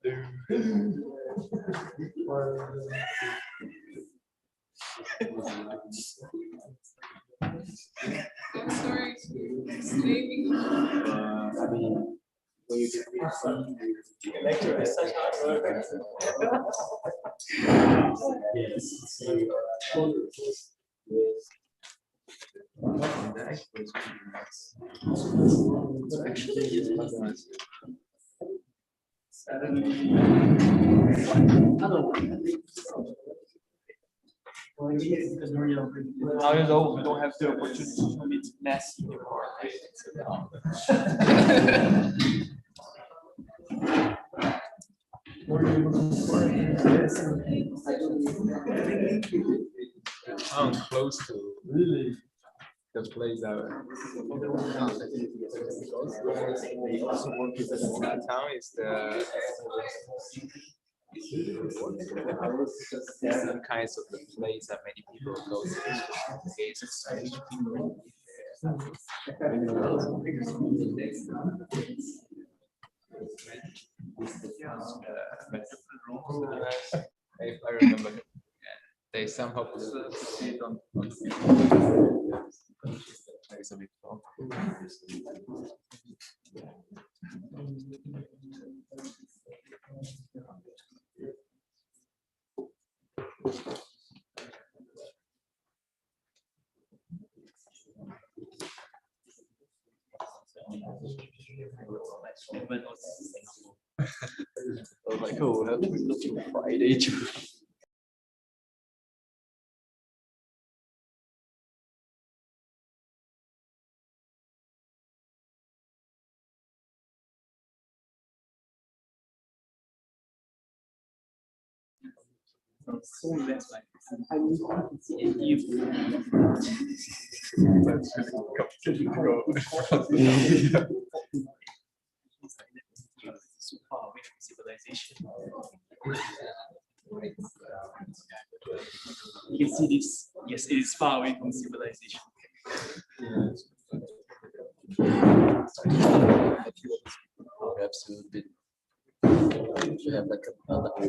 I'm sorry to screaming. I mean, when you get lecture is such hard work. Yes. Now you know we don't have the opportunity to meet messy anymore. I'm close to Really? the place that town is some kinds of the place that many people go to. If I remember, they somehow put it on. It's a bit long. I was like, oh, how do we look at Friday too? So less like I mean, if so far away from civilization. You can see this. Yes, it is far away from civilization. Perhaps it would be to have like another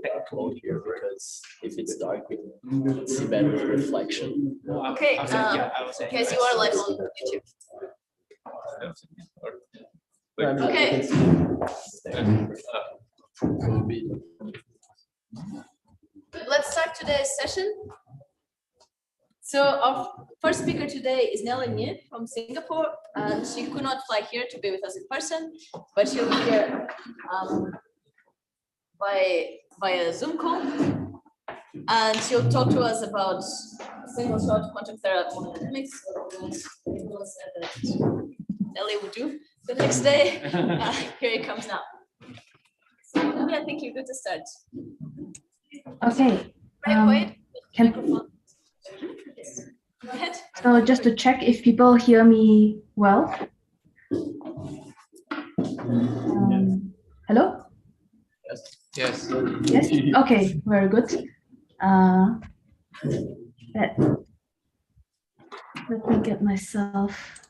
technical here, because if it's dark, we can see better the reflection. Okay, Yeah, I was saying. because you are live on YouTube. Okay. Let's start today's session. So our first speaker today is Nelly Ng from Singapore. She could not fly here to be with us in person, but she'll be here via Zoom call. And she'll talk to us about single shot quantum thermodynamics. Nelly would do the next day. Here it comes now. So Nelly, I think you're good to start. Okay. Wait. Can, Go ahead. so just to check if people hear me well. Hello? Yes. Yes? Okay, very good. Let me get myself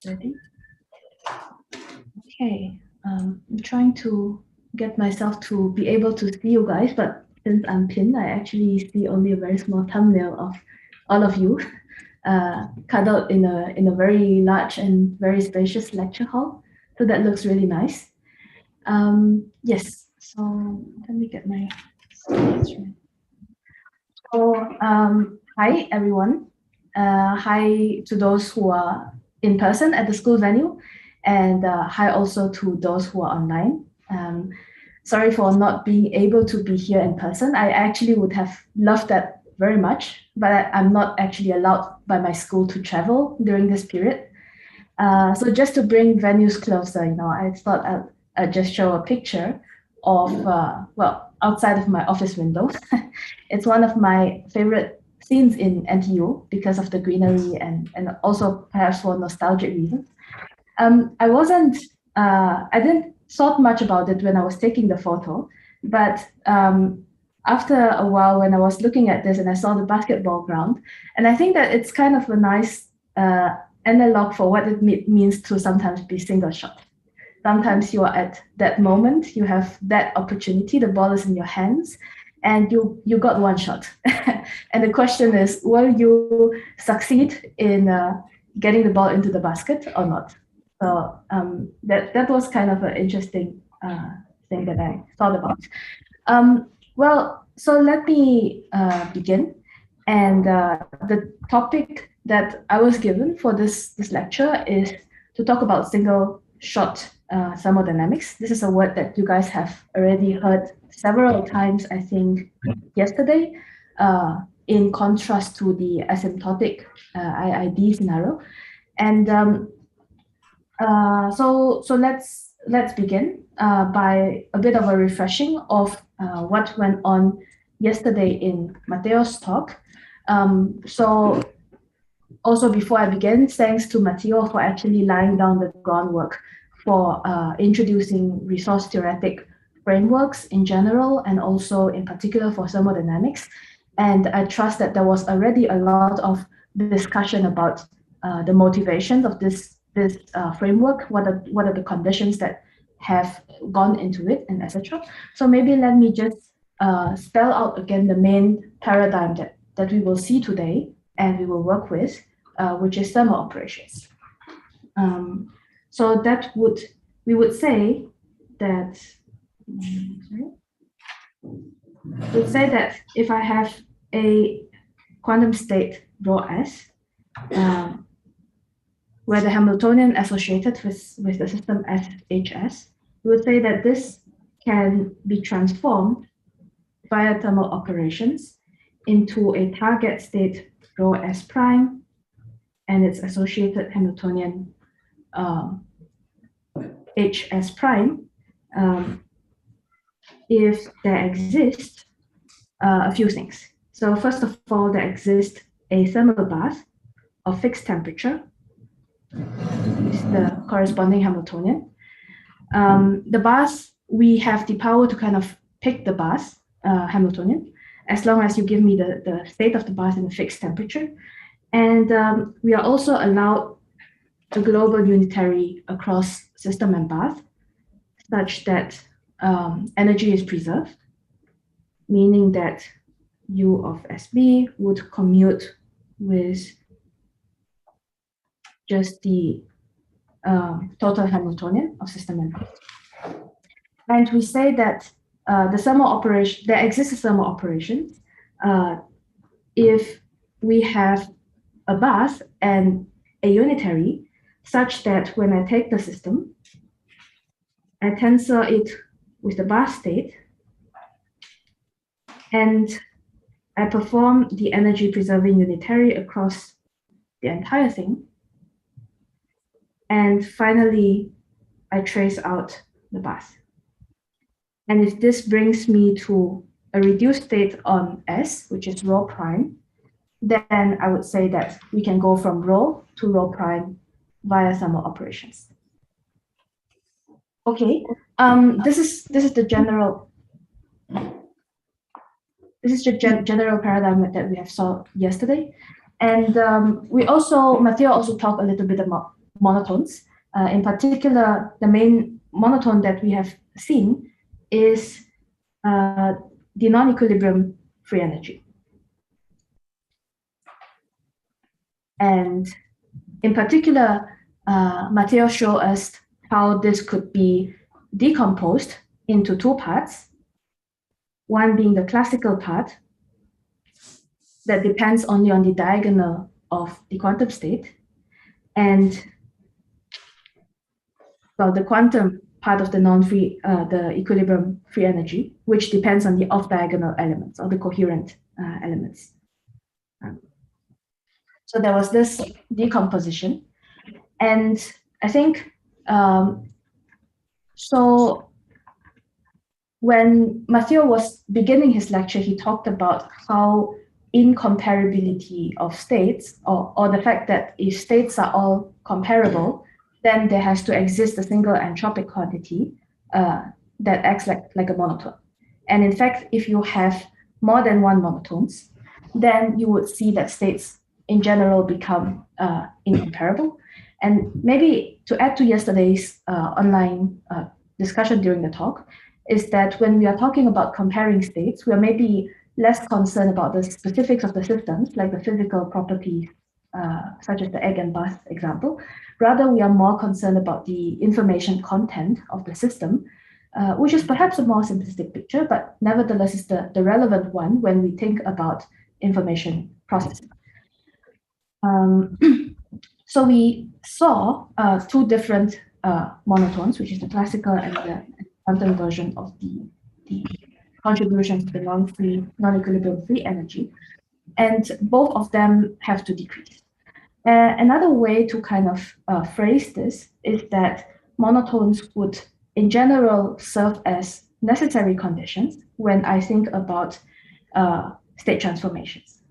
ready. Okay, I'm trying to get myself to be able to see you guys, but since I'm pinned, I actually see only a very small thumbnail of all of you cuddled in a very large and very spacious lecture hall. So that looks really nice. Yes, so let me get my slides right. So hi everyone. Hi to those who are in person at the school venue, and hi also to those who are online. Sorry for not being able to be here in person. I actually would have loved that very much, but I'm not actually allowed by my school to travel during this period. So just to bring venues closer, I thought I'd just show a picture of, well, outside of my office window. It's one of my favorite scenes in NTU because of the greenery and also perhaps for nostalgic reasons. I didn't thought much about it when I was taking the photo, but after a while when I was looking at this and I saw the basketball ground, and I think that it's kind of a nice analog for what it means to sometimes be single shot. sometimes you are at that moment, you have that opportunity, the ball is in your hands, and you got one shot. And the question is, will you succeed in getting the ball into the basket or not? So that was kind of an interesting thing that I thought about. Well, so let me begin. And the topic that I was given for this lecture is to talk about single shot thermodynamics. This is a word that you guys have already heard several times, I think, yesterday, in contrast to the asymptotic IID scenario. And so let's begin by a bit of a refreshing of what went on yesterday in Matteo's talk. So also before I begin, thanks to Matteo for actually laying down the groundwork for introducing resource theoretic frameworks in general, and also in particular for thermodynamics. And I trust that there was already a lot of discussion about the motivations of this framework, what are the conditions that have gone into it, and etc. So maybe let me just spell out again the main paradigm that we will see today and we will work with, which is thermal operations. So that we would say that if I have a quantum state rho s, where the Hamiltonian associated with the system SHS, we would say that this can be transformed via thermal operations into a target state rho s prime and its associated Hamiltonian HS prime, if there exist a few things. So first of all, there exists a thermal bath of fixed temperature, is the corresponding Hamiltonian. The bath, we have the power to kind of pick the bath Hamiltonian, as long as you give me the state of the bath in a fixed temperature. And we are also allowed a global unitary across system and bath, such that energy is preserved, meaning that U of SB would commute with just the total Hamiltonian of system and bath. And we say that the thermal operation, there exists a thermal operation if we have a bath and a unitary, such that when I take the system, I tensor it with the bath state, and I perform the energy preserving unitary across the entire thing. And finally, I trace out the bath. And if this brings me to a reduced state on S, which is rho prime, then I would say that we can go from rho to rho prime via thermal operations. Okay, this is the general general paradigm that we have saw yesterday, and Matteo also talked a little bit about monotones. In particular, the main monotone that we have seen is the non-equilibrium free energy. And in particular, Matteo showed us how this could be decomposed into two parts. One being the classical part that depends only on the diagonal of the quantum state, and well, the quantum part of the non-free, the equilibrium free energy, which depends on the off-diagonal elements or the coherent elements. So there was this decomposition, and I think so. When Matteo was beginning his lecture, he talked about how incomparability of states, or the fact that if states are all comparable, then there has to exist a single entropic quantity that acts like a monotone. And in fact, if you have more than one monotones, then you would see that states in general become incomparable. And maybe to add to yesterday's online discussion during the talk, is that when we are talking about comparing states, we are maybe less concerned about the specifics of the systems, like the physical properties, such as the egg and bath example. Rather, we are more concerned about the information content of the system, which is perhaps a more simplistic picture, but nevertheless is the relevant one when we think about information processing. So we saw two different monotones, which is the classical and the quantum version of the contribution to the non-equilibrium free energy. And both of them have to decrease. Another way to kind of phrase this is that monotones would, in general, serve as necessary conditions when I think about state transformations.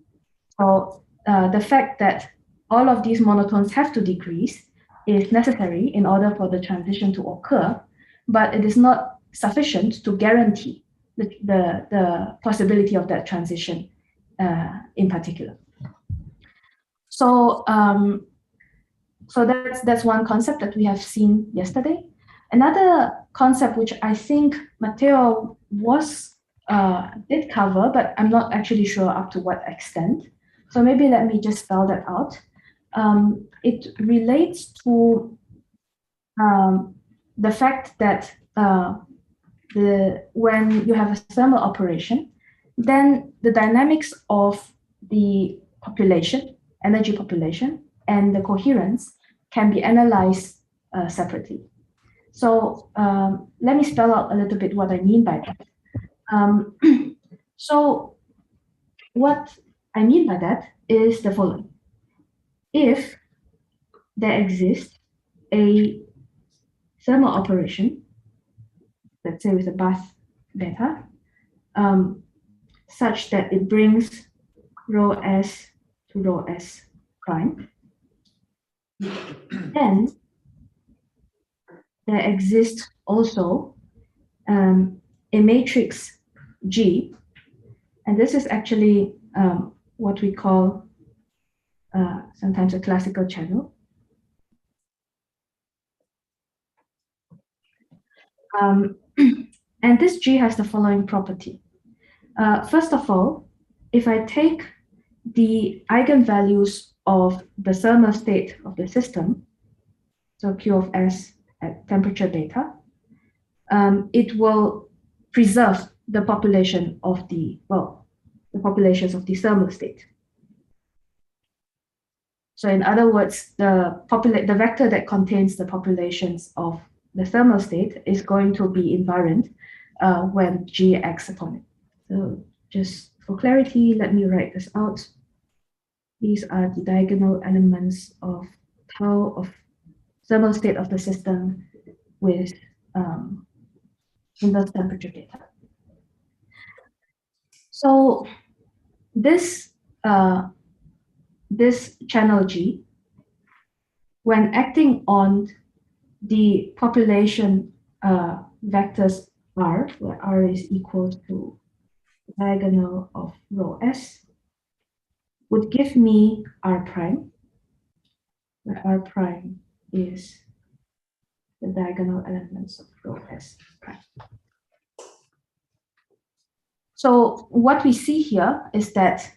So the fact that all of these monotones have to decrease is necessary in order for the transition to occur, but it is not sufficient to guarantee the possibility of that transition in particular. So, so that's one concept that we have seen yesterday. Another concept which I think Matteo did cover, but I'm not actually sure up to what extent. So maybe let me just spell that out. It relates to the fact that when you have a thermal operation, then the dynamics of the population, energy population, and the coherence can be analyzed separately. So let me spell out a little bit what I mean by that. So what I mean by that is the following. If there exists a thermal operation, let's say with a bath beta, such that it brings rho s to rho s prime, then there exists also a matrix G, and this is actually what we call sometimes a classical channel. And this G has the following property. First of all, if I take the eigenvalues of the thermal state of the system, so Q of S at temperature beta, it will preserve the population of the populations of the thermal state. So in other words, the vector that contains the populations of the thermal state is going to be invariant when G acts upon it. So just for clarity, let me write this out. These are the diagonal elements of tau of thermal state of the system with inverse temperature data. So this channel G, when acting on the population vectors R, where R is equal to the diagonal of rho S, would give me R prime, where R prime is the diagonal elements of rho S prime. So what we see here is that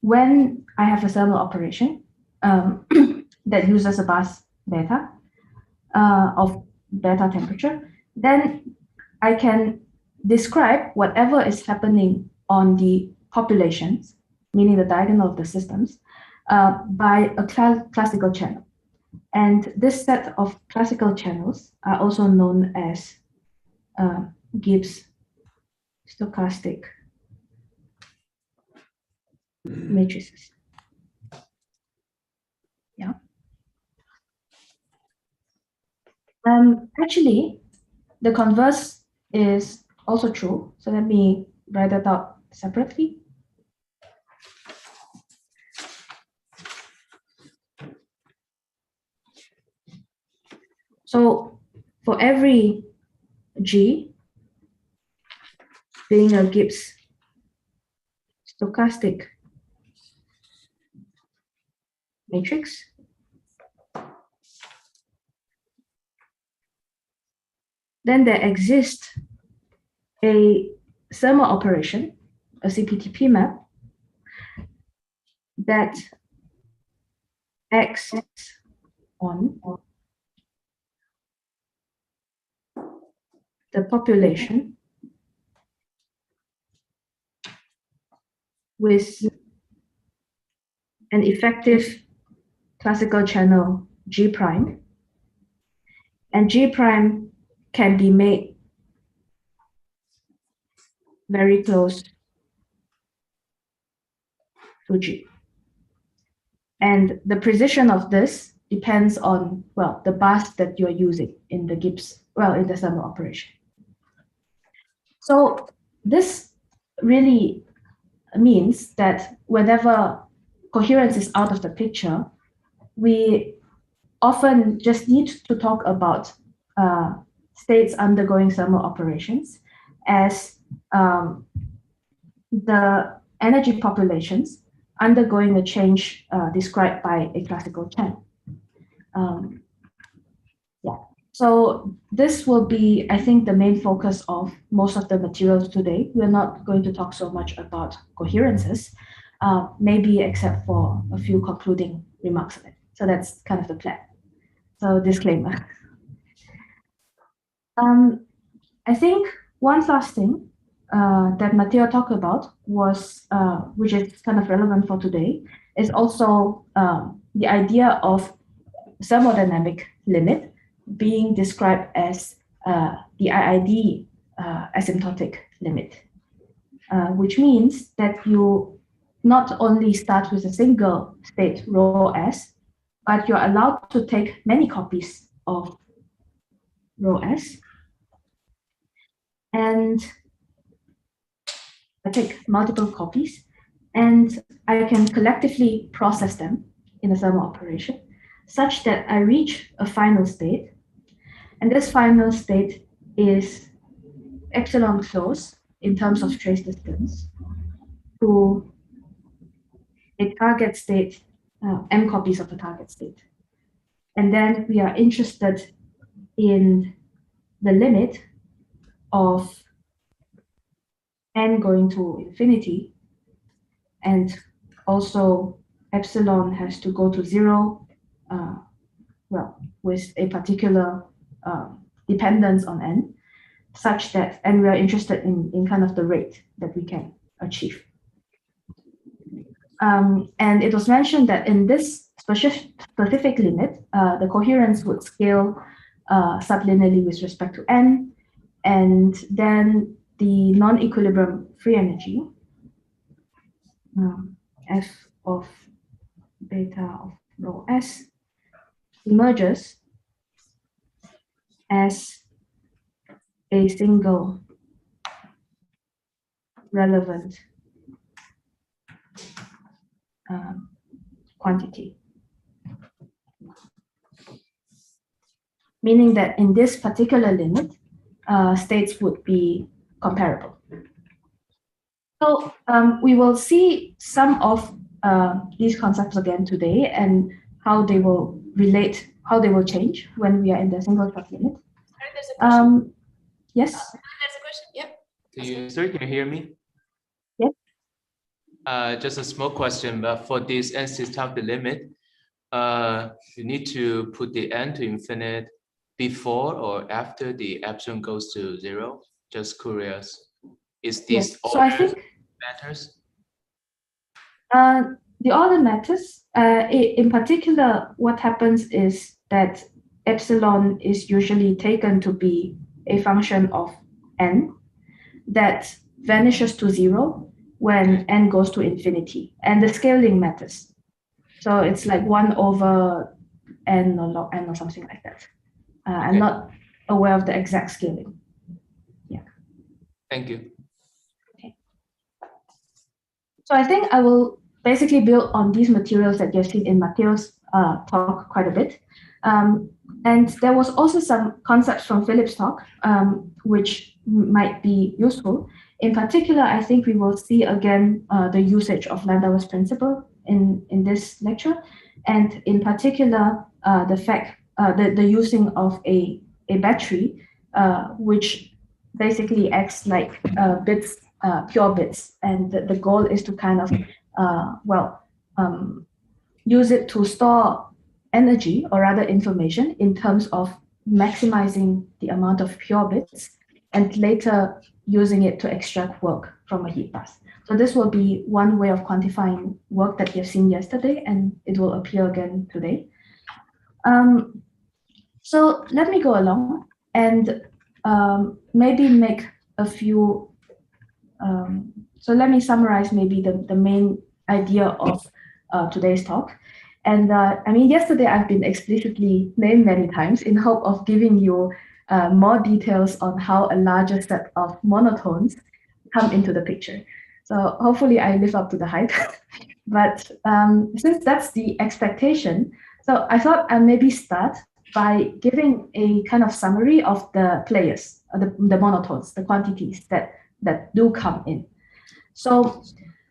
when I have a thermal operation that uses a bath beta of beta temperature, then I can describe whatever is happening on the populations, meaning the diagonal of the systems, by a classical channel. And this set of classical channels are also known as Gibbs stochastic matrices. Yeah. Actually, the converse is also true. So let me write that out separately. So for every G being a Gibbs stochastic matrix, then there exists a thermal operation, a CPTP map, that acts on the population with an effective classical channel G prime, and G prime can be made very close to G. And the precision of this depends on, well, the bus that you're using in the Gibbs, well, in the thermal operation. So this really means that whenever coherence is out of the picture, we often just need to talk about states undergoing thermal operations as the energy populations undergoing a change described by a classical channel. So this will be, I think, the main focus of most of the materials today. We're not going to talk so much about coherences, maybe except for a few concluding remarks of it. So that's kind of the plan. So disclaimer. I think one last thing that Matteo talked about was, which is kind of relevant for today, is also the idea of thermodynamic limit being described as the IID asymptotic limit, which means that you not only start with a single state rho s, but you're allowed to take many copies of rho s. And I take multiple copies, and I can collectively process them in a thermal operation such that I reach a final state. And this final state is epsilon close in terms of trace distance to a target state, m copies of a target state. And then we are interested in the limit of n going to infinity, and also epsilon has to go to 0, well, with a particular dependence on n, such that, and we are interested in kind of the rate that we can achieve. And it was mentioned that in this specific limit, the coherence would scale sublinearly with respect to n, and then the non-equilibrium free energy, f of beta of rho s, emerges as a single relevant quantity. Meaning that in this particular limit, states would be comparable. So we will see some of these concepts again today and how they will relate, how they will change when we are in the single shot limit. There's a question. Yes? There's a question, yep. Sorry, can you hear me? Yes. Just a small question, but for this n-symptotic limit, you need to put the n to infinite before or after the epsilon goes to 0? Just curious. Is this Yes. So I think matters? The order matters. In particular, what happens is that epsilon is usually taken to be a function of n that vanishes to 0 when n goes to infinity, and the scaling matters. So it's like 1 over n or log n or something like that. I'm not aware of the exact scaling. Yeah. Thank you. Okay. So I think I will basically build on these materials that you've seen in Matteo's talk quite a bit. And there was also some concepts from Philip's talk, which might be useful. In particular, I think we will see again the usage of Landauer's principle in this lecture, and in particular, the fact the using of a battery which basically acts like bits, pure bits, and the goal is to kind of use it to store energy, or rather information, in terms of maximizing the amount of pure bits and later using it to extract work from a heat path. So this will be one way of quantifying work that you've seen yesterday, and it will appear again today. So let me go along and maybe make a few, so let me summarize maybe the main idea of today's talk. And I mean, yesterday I've been explicitly named many times in hope of giving you more details on how a larger set of monotones come into the picture. So hopefully I live up to the hype. But since that's the expectation, so I thought I'd maybe start by giving a kind of summary of the players, the monotones, the quantities that do come in. So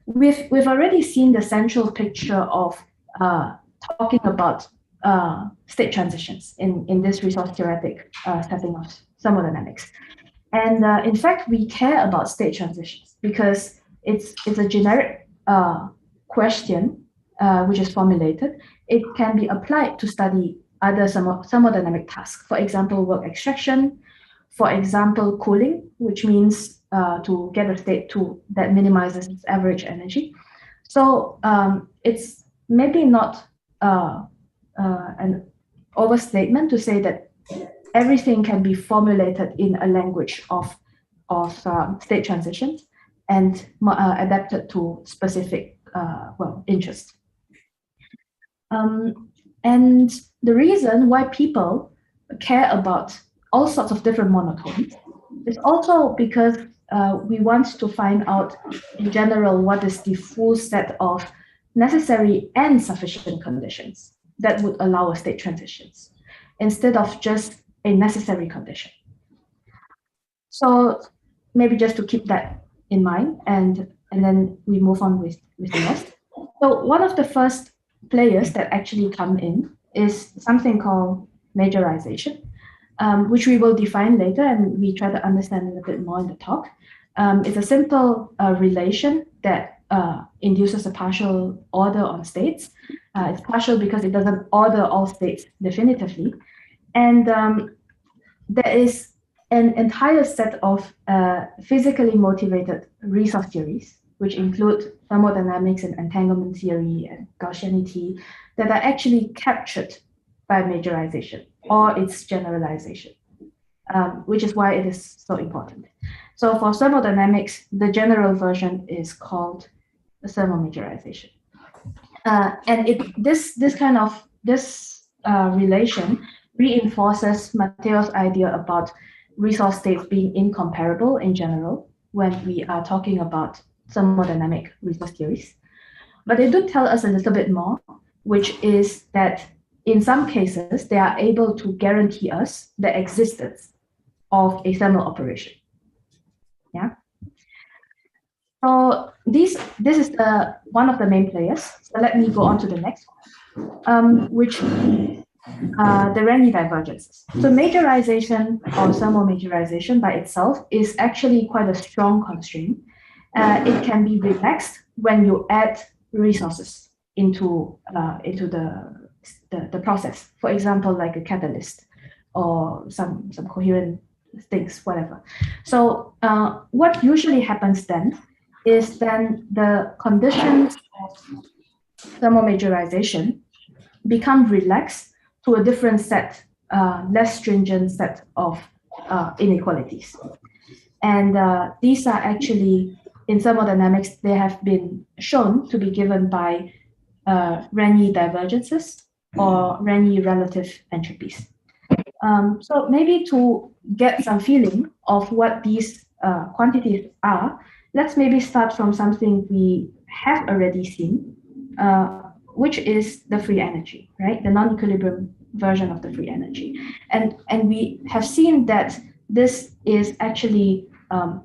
we've already seen the central picture of talking about state transitions in this resource theoretic setting of thermodynamics. And in fact, we care about state transitions because it's a generic question which is formulated. It can be applied to study other thermodynamic tasks. For example, work extraction. For example, cooling, which means to get a state that minimizes its average energy. So it's maybe not an overstatement to say that everything can be formulated in a language of state transitions and adapted to specific interests. And the reason why people care about all sorts of different monotones is also because we want to find out in general what is the full set of necessary and sufficient conditions that would allow a state transitions instead of just a necessary condition. So maybe just to keep that in mind, and then we move on with the rest. So one of the first players that actually come in is something called majorization, which we will define later, and we try to understand it a bit more in the talk. It's a simple relation that induces a partial order on states. It's partial because it doesn't order all states definitively. And there is an entire set of physically motivated resource theories, which include thermodynamics and entanglement theory and Gaussianity, that are actually captured by majorization or its generalization, which is why it is so important. So for thermodynamics, the general version is called the thermomajorization. And this relation reinforces Matteo's idea about resource states being incomparable in general when we are talking about thermodynamic resource theories. But they do tell us a little bit more, which is that in some cases, they are able to guarantee us the existence of a thermal operation. Yeah. So this is one of the main players. So let me go on to the next one, which the Renyi divergences. So majorization or thermomajorization by itself is actually quite a strong constraint. It can be relaxed when you add resources into the process. For example, like a catalyst or some coherent things, whatever. So what usually happens then is then the conditions of thermomajorization become relaxed to a different set, less stringent set of inequalities. And these are actually, in thermodynamics, they have been shown to be given by Renyi divergences or Renyi relative entropies. So maybe to get some feeling of what these quantities are, let's maybe start from something we have already seen, which is the free energy, right? The non-equilibrium version of the free energy. And we have seen that this is actually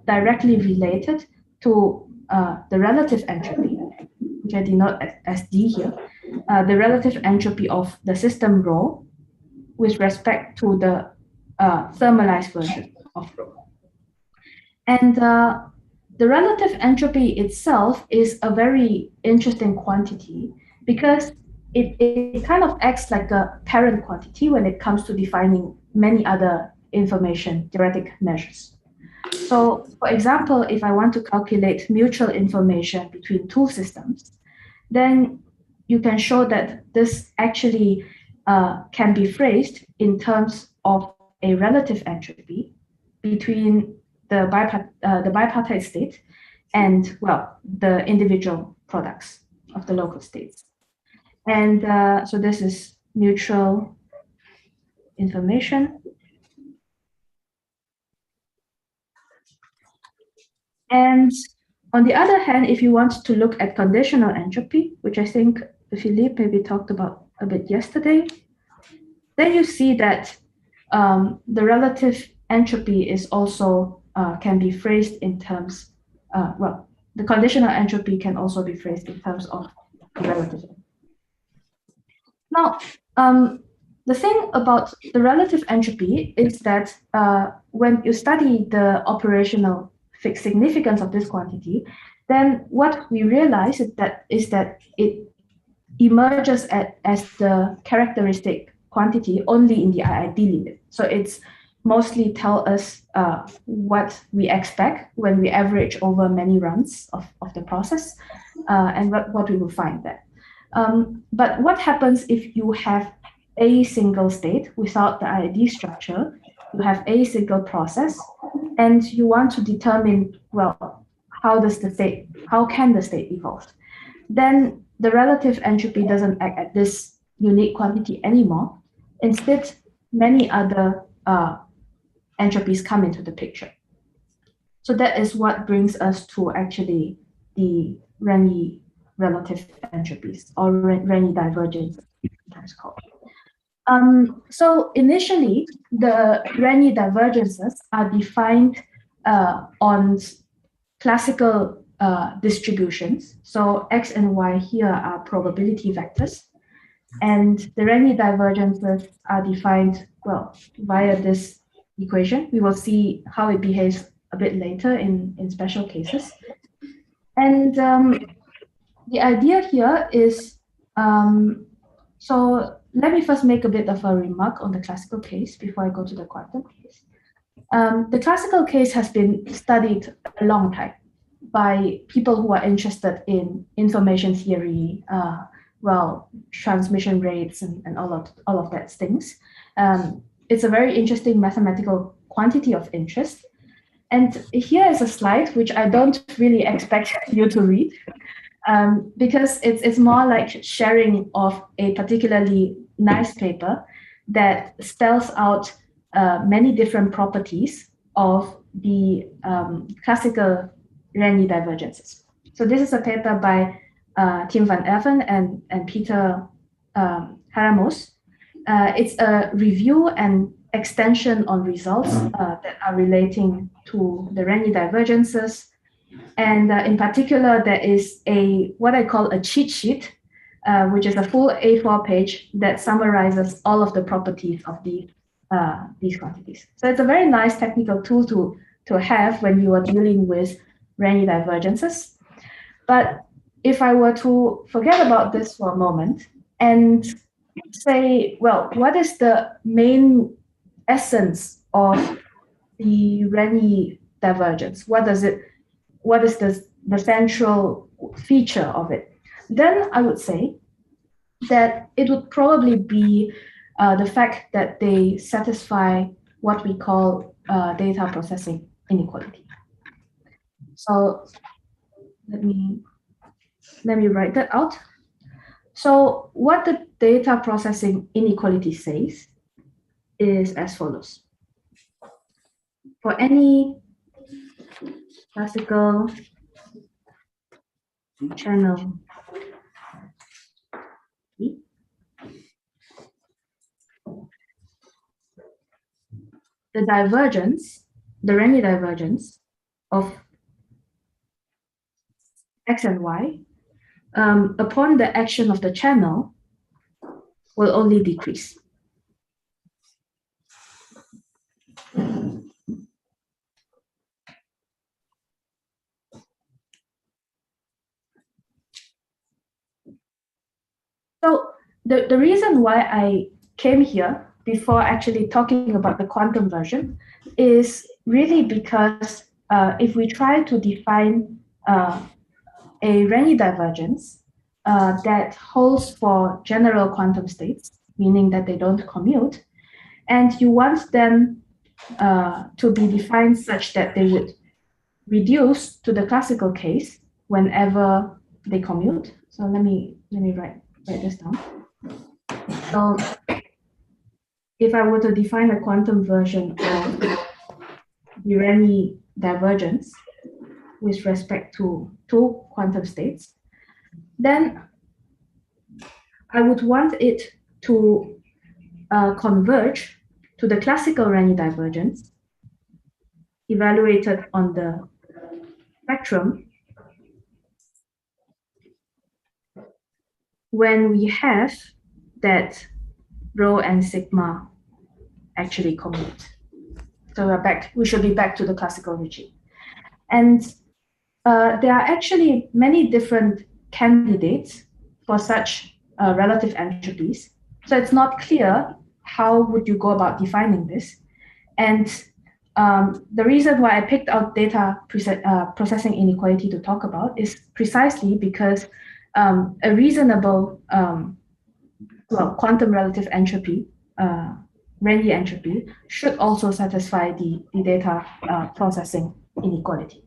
directly related to the relative entropy, which I denote as D here, the relative entropy of the system rho with respect to the thermalized version of rho. And the relative entropy itself is a very interesting quantity because it kind of acts like a parent quantity when it comes to defining many other information theoretic measures. So, for example, if I want to calculate mutual information between two systems, then you can show that this actually can be phrased in terms of a relative entropy between the bipartite state and, well, the individual products of the local states. And so this is mutual information. And on the other hand, if you want to look at conditional entropy, which I think Philippe maybe talked about a bit yesterday, then you see that the relative entropy is also can be phrased in terms, well, the conditional entropy can also be phrased in terms of relative. Now, the thing about the relative entropy is that when you study the operational fixed significance of this quantity, then what we realize is that it emerges as the characteristic quantity only in the IID limit. So it's mostly tell us what we expect when we average over many runs of the process and what we will find there. But what happens if you have a single state without the IID structure? You have a single process, and you want to determine, well, how can the state evolve? Then the relative entropy doesn't act at this unique quantity anymore. Instead, many other entropies come into the picture. So that is what brings us to actually the Renyi relative entropies, or Renyi divergences, sometimes called. So initially, the Renyi divergences are defined on classical distributions. So X and Y here are probability vectors. And the Renyi divergences are defined, well, via this equation. We will see how it behaves a bit later in special cases. And the idea here is, so let me first make a bit of a remark on the classical case before I go to the quantum case. The classical case has been studied a long time by people who are interested in information theory, well, transmission rates and all of that things. It's a very interesting mathematical quantity of interest. And here is a slide which I don't really expect you to read, because it's more like sharing of a particularly nice paper that spells out many different properties of the classical Renyi divergences. So this is a paper by Tim van Erven and Peter Haramos. It's a review and extension on results that are relating to the Renyi divergences. And in particular, there is what I call a cheat sheet, which is a full A4 page that summarizes all of the properties of these quantities. So it's a very nice technical tool to have when you are dealing with Renyi divergences. But if I were to forget about this for a moment and say, well, what is the main essence of the Renyi divergence? What is the central feature of it? Then I would say that it would probably be the fact that they satisfy what we call data processing inequality. So let me write that out. So what the data processing inequality says is as follows. For any classical channel the divergence, the Renyi divergence of X and Y upon the action of the channel will only decrease. the reason why I came here before actually talking about the quantum version is really because if we try to define a Renyi divergence that holds for general quantum states, meaning that they don't commute, and you want them to be defined such that they would reduce to the classical case whenever they commute. So let me write this down. So if I were to define a quantum version of the Renyi divergence with respect to two quantum states, then I would want it to converge to the classical Renyi divergence evaluated on the spectrum when we have that rho and sigma actually commute. So we're back, we should be back to the classical regime. And there are actually many different candidates for such relative entropies. So it's not clear how would you go about defining this. And the reason why I picked out data processing inequality to talk about is precisely because a reasonable quantum relative entropy, Renyi entropy, should also satisfy the data processing inequality.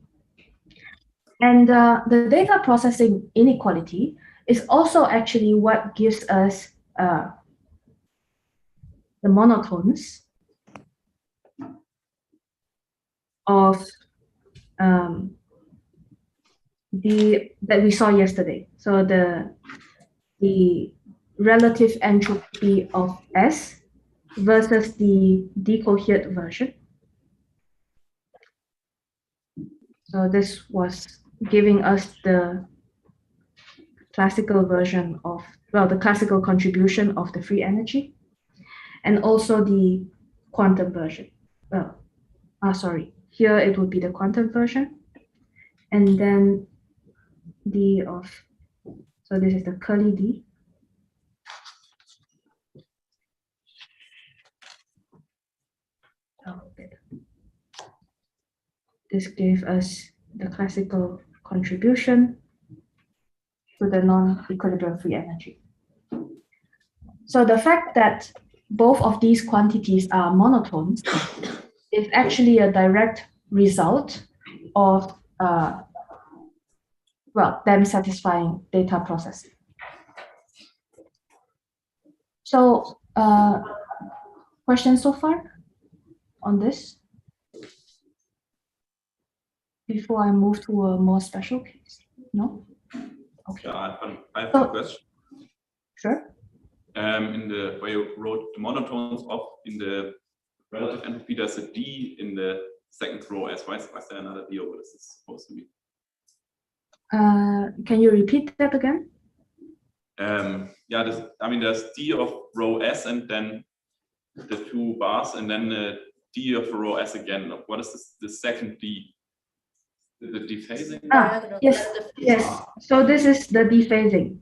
And the data processing inequality is also actually what gives us the monotones of that we saw yesterday. So the relative entropy of S versus the decohered version. So this was giving us the classical version of, well, the classical contribution of the free energy, and also the quantum version. Sorry, here it would be the quantum version, and then d of, so this is the curly d. This gave us the classical contribution to the non-equilibrium free energy. So the fact that both of these quantities are monotones is actually a direct result of them satisfying data processing. So questions so far on this? Before I move to a more special case? No? Okay. Yeah, I have a question. Sure. In the way you wrote the monotones of in the relative entropy, there's a D in the second row as well. Why is there another D, or what is this supposed to be? Can you repeat that again? Yeah, there's D of row S and then the two bars, and then the D of row S again. What is this, the second D? The dephasing? Yes. So this is the dephasing.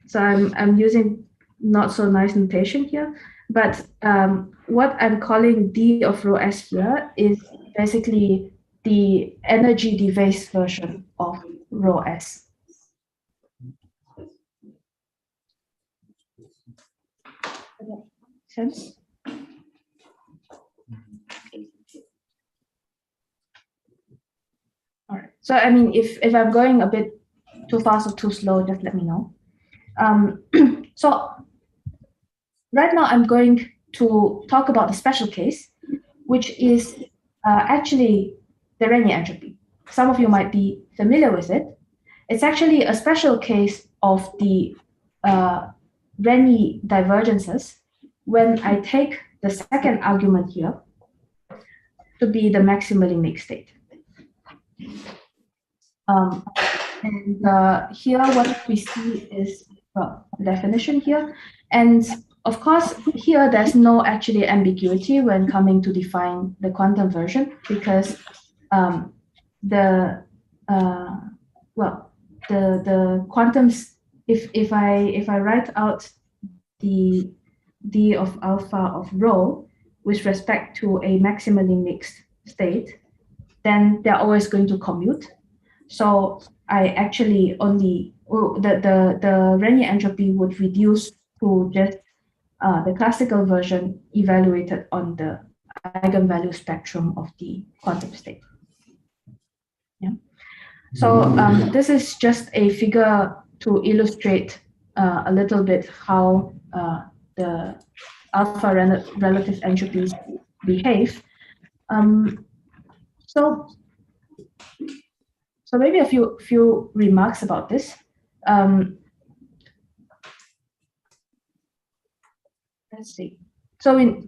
So I'm using not so nice notation here, but what I'm calling D of rho S here is basically the energy dephased version of rho S. Sense? All right. So I mean, if I'm going a bit too fast or too slow, just let me know. So right now I'm going to talk about the special case, which is actually the Renyi entropy. Some of you might be familiar with it. It's actually a special case of the Renyi divergences when I take the second argument here to be the maximally mixed state. And here what we see is the definition here. And of course, here there's no actually ambiguity when coming to define the quantum version, because the quantums, if I write out the d of alpha of rho with respect to a maximally mixed state, then they're always going to commute. So I actually only, the Renyi entropy would reduce to just the classical version evaluated on the eigenvalue spectrum of the quantum state. Yeah. So this is just a figure to illustrate a little bit how the alpha relative entropies behave. So maybe a few remarks about this. Let's see. So we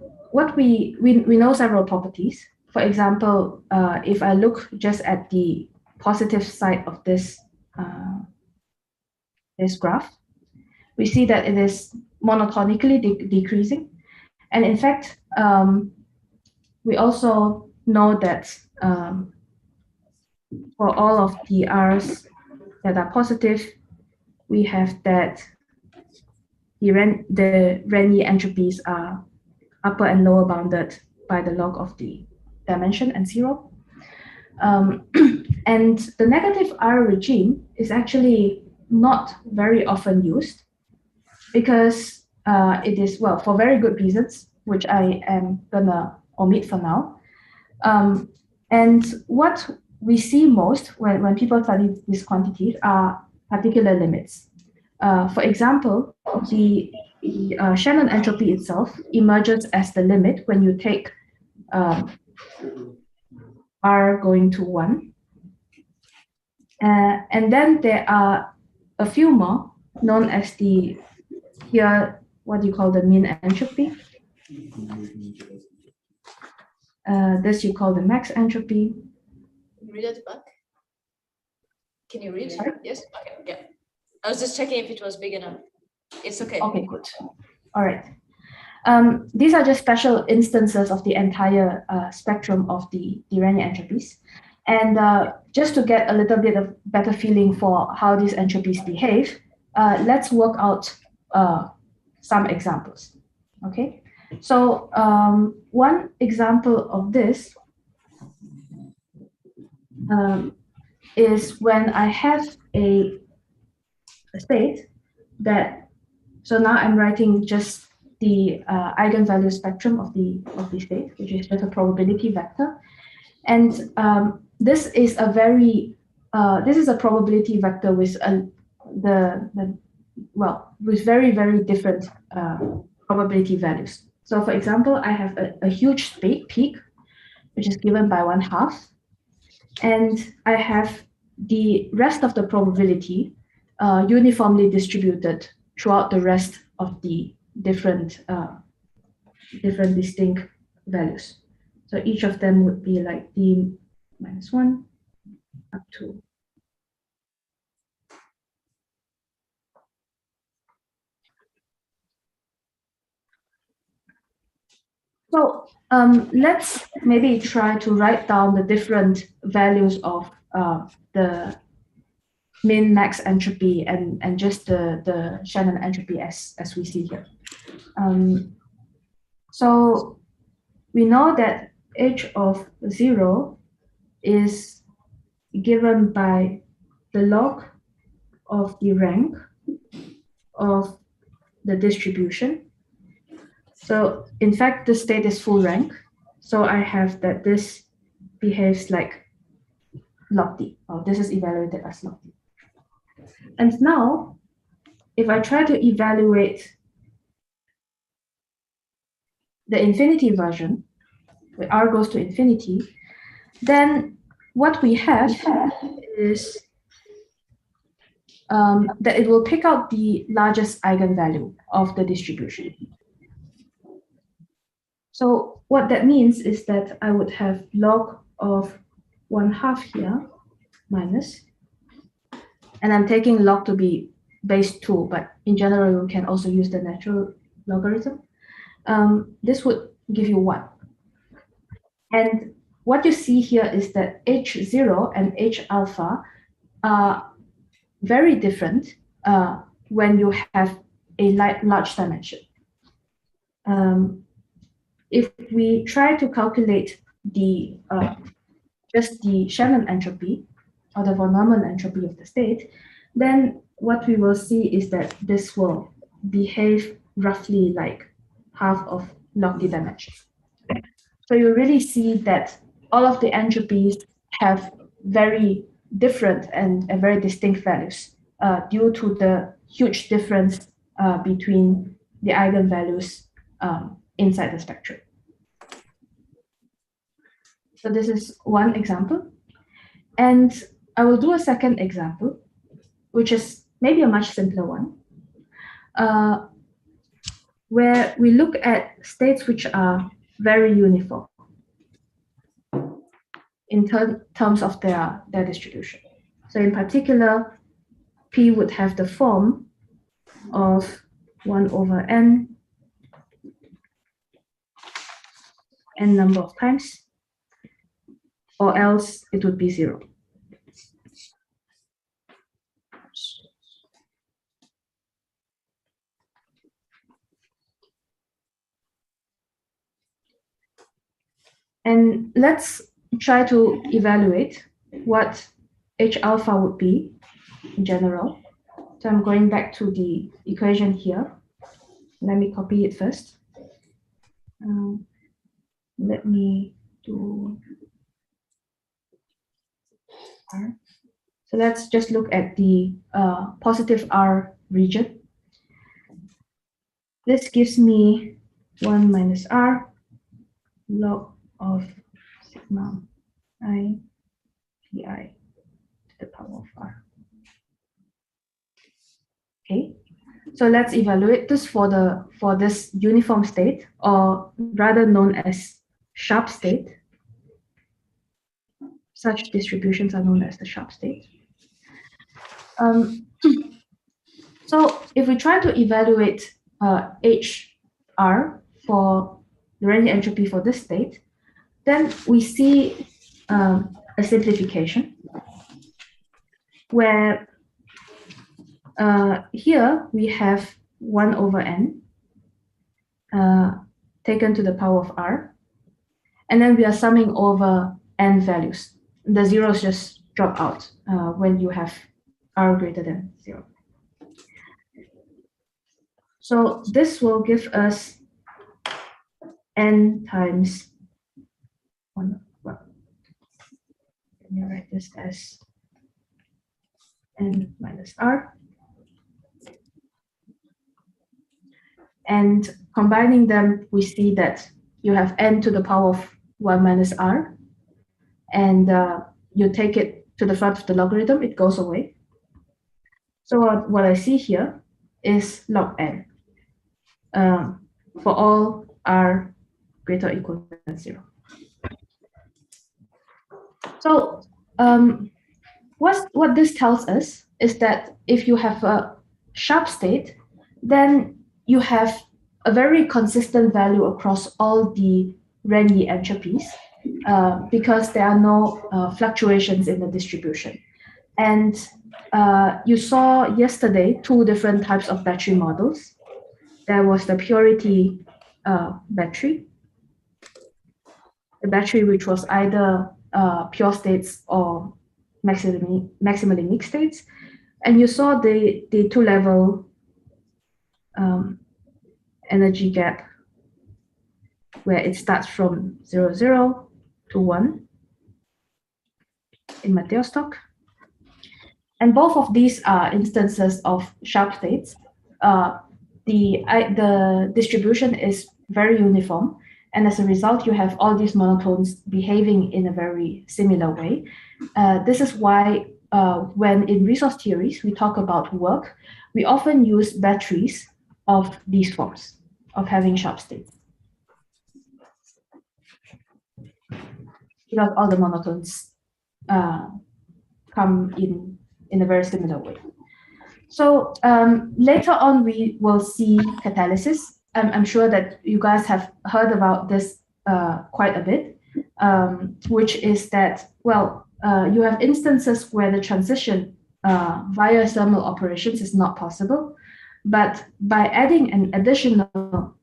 know several properties. For example, if I look just at the positive side of this this graph, we see that it is monotonically decreasing, and in fact, we also know that for all of the R's that are positive, we have that the Renyi entropies are upper and lower bounded by the log of the dimension and 0. And the negative R regime is actually not very often used because it is, well, for very good reasons, which I am gonna omit for now. And what we see most when people study these quantities are particular limits. For example, the Shannon entropy itself emerges as the limit when you take R going to 1. And then there are a few more known as the, here, what do you call the mean entropy? This you call the max entropy. Read it back. Can you read? Sorry? Yes. Okay. Yeah. I was just checking if it was big enough. It's okay. Okay, good. All right. These are just special instances of the entire spectrum of the Renyi entropies. And just to get a little bit of better feeling for how these entropies behave, let's work out some examples. Okay. So one example of this is when I have a state that, so now I'm writing just the eigenvalue spectrum of the state, which is just a probability vector, and this is a very this is a probability vector with with very different probability values. So for example, I have a huge peak, which is given by 1/2, and I have the rest of the probability uniformly distributed throughout the rest of the different distinct values. So each of them would be like d minus 1 up to . So let's maybe try to write down the different values of the min max entropy and just the Shannon entropy as we see here. So we know that h of 0 is given by the log of the rank of the distribution. So in fact, the state is full rank. So I have that this behaves like log d, or this is evaluated as log d. And now, if I try to evaluate the infinity version, where r goes to infinity, then what we have is that it will pick out the largest eigenvalue of the distribution. So what that means is that I would have log of 1/2 here minus, and I'm taking log to be base 2, but in general, we can also use the natural logarithm. This would give you 1. And what you see here is that h0 and h alpha are very different when you have a large dimension. If we try to calculate the just the Shannon entropy or the von Neumann entropy of the state, then what we will see is that this will behave roughly like half of log the dimension. So you really see that all of the entropies have very different and very distinct values due to the huge difference between the eigenvalues inside the spectrum. So this is one example. And I will do a second example, which is maybe a much simpler one, where we look at states which are very uniform in terms of their distribution. So in particular, P would have the form of 1 over n number of times, or else it would be 0. And let's try to evaluate what H alpha would be in general. So I'm going back to the equation here. Let me copy it first. Let me do R. So let's just look at the positive R region. This gives me 1 minus R log of sigma I pi to the power of R. Okay, so let's evaluate this for this uniform state, or rather known as sharp state. Such distributions are known as the sharp state. So if we try to evaluate HR for the Renyi entropy for this state, then we see a simplification where here we have 1 over n taken to the power of R, and then we are summing over n values. The zeros just drop out when you have R greater than 0. So this will give us n times 1. Well, let me write this as n minus R. And combining them, we see that you have n to the power of 1 minus R, and you take it to the front of the logarithm, it goes away. So what I see here is log n for all R greater or equal than 0. So what this tells us is that if you have a sharp state, then you have a very consistent value across all the Renyi entropies because there are no fluctuations in the distribution. And you saw yesterday 2 different types of battery models. There was the purity battery, the battery which was either pure states or maximally mixed states. And you saw the 2-level energy gap where it starts from 0, 0 to 1 in Mateo-Stock. And both of these are instances of sharp states. The distribution is very uniform, and as a result, you have all these monotones behaving in a very similar way. This is why when in resource theories we talk about work, we often use batteries of these forms of having sharp states, because all the monotones come in a very similar way. So later on, we will see catalysis. I'm sure that you guys have heard about this quite a bit, which is that, well, you have instances where the transition via thermal operations is not possible. But by adding an additional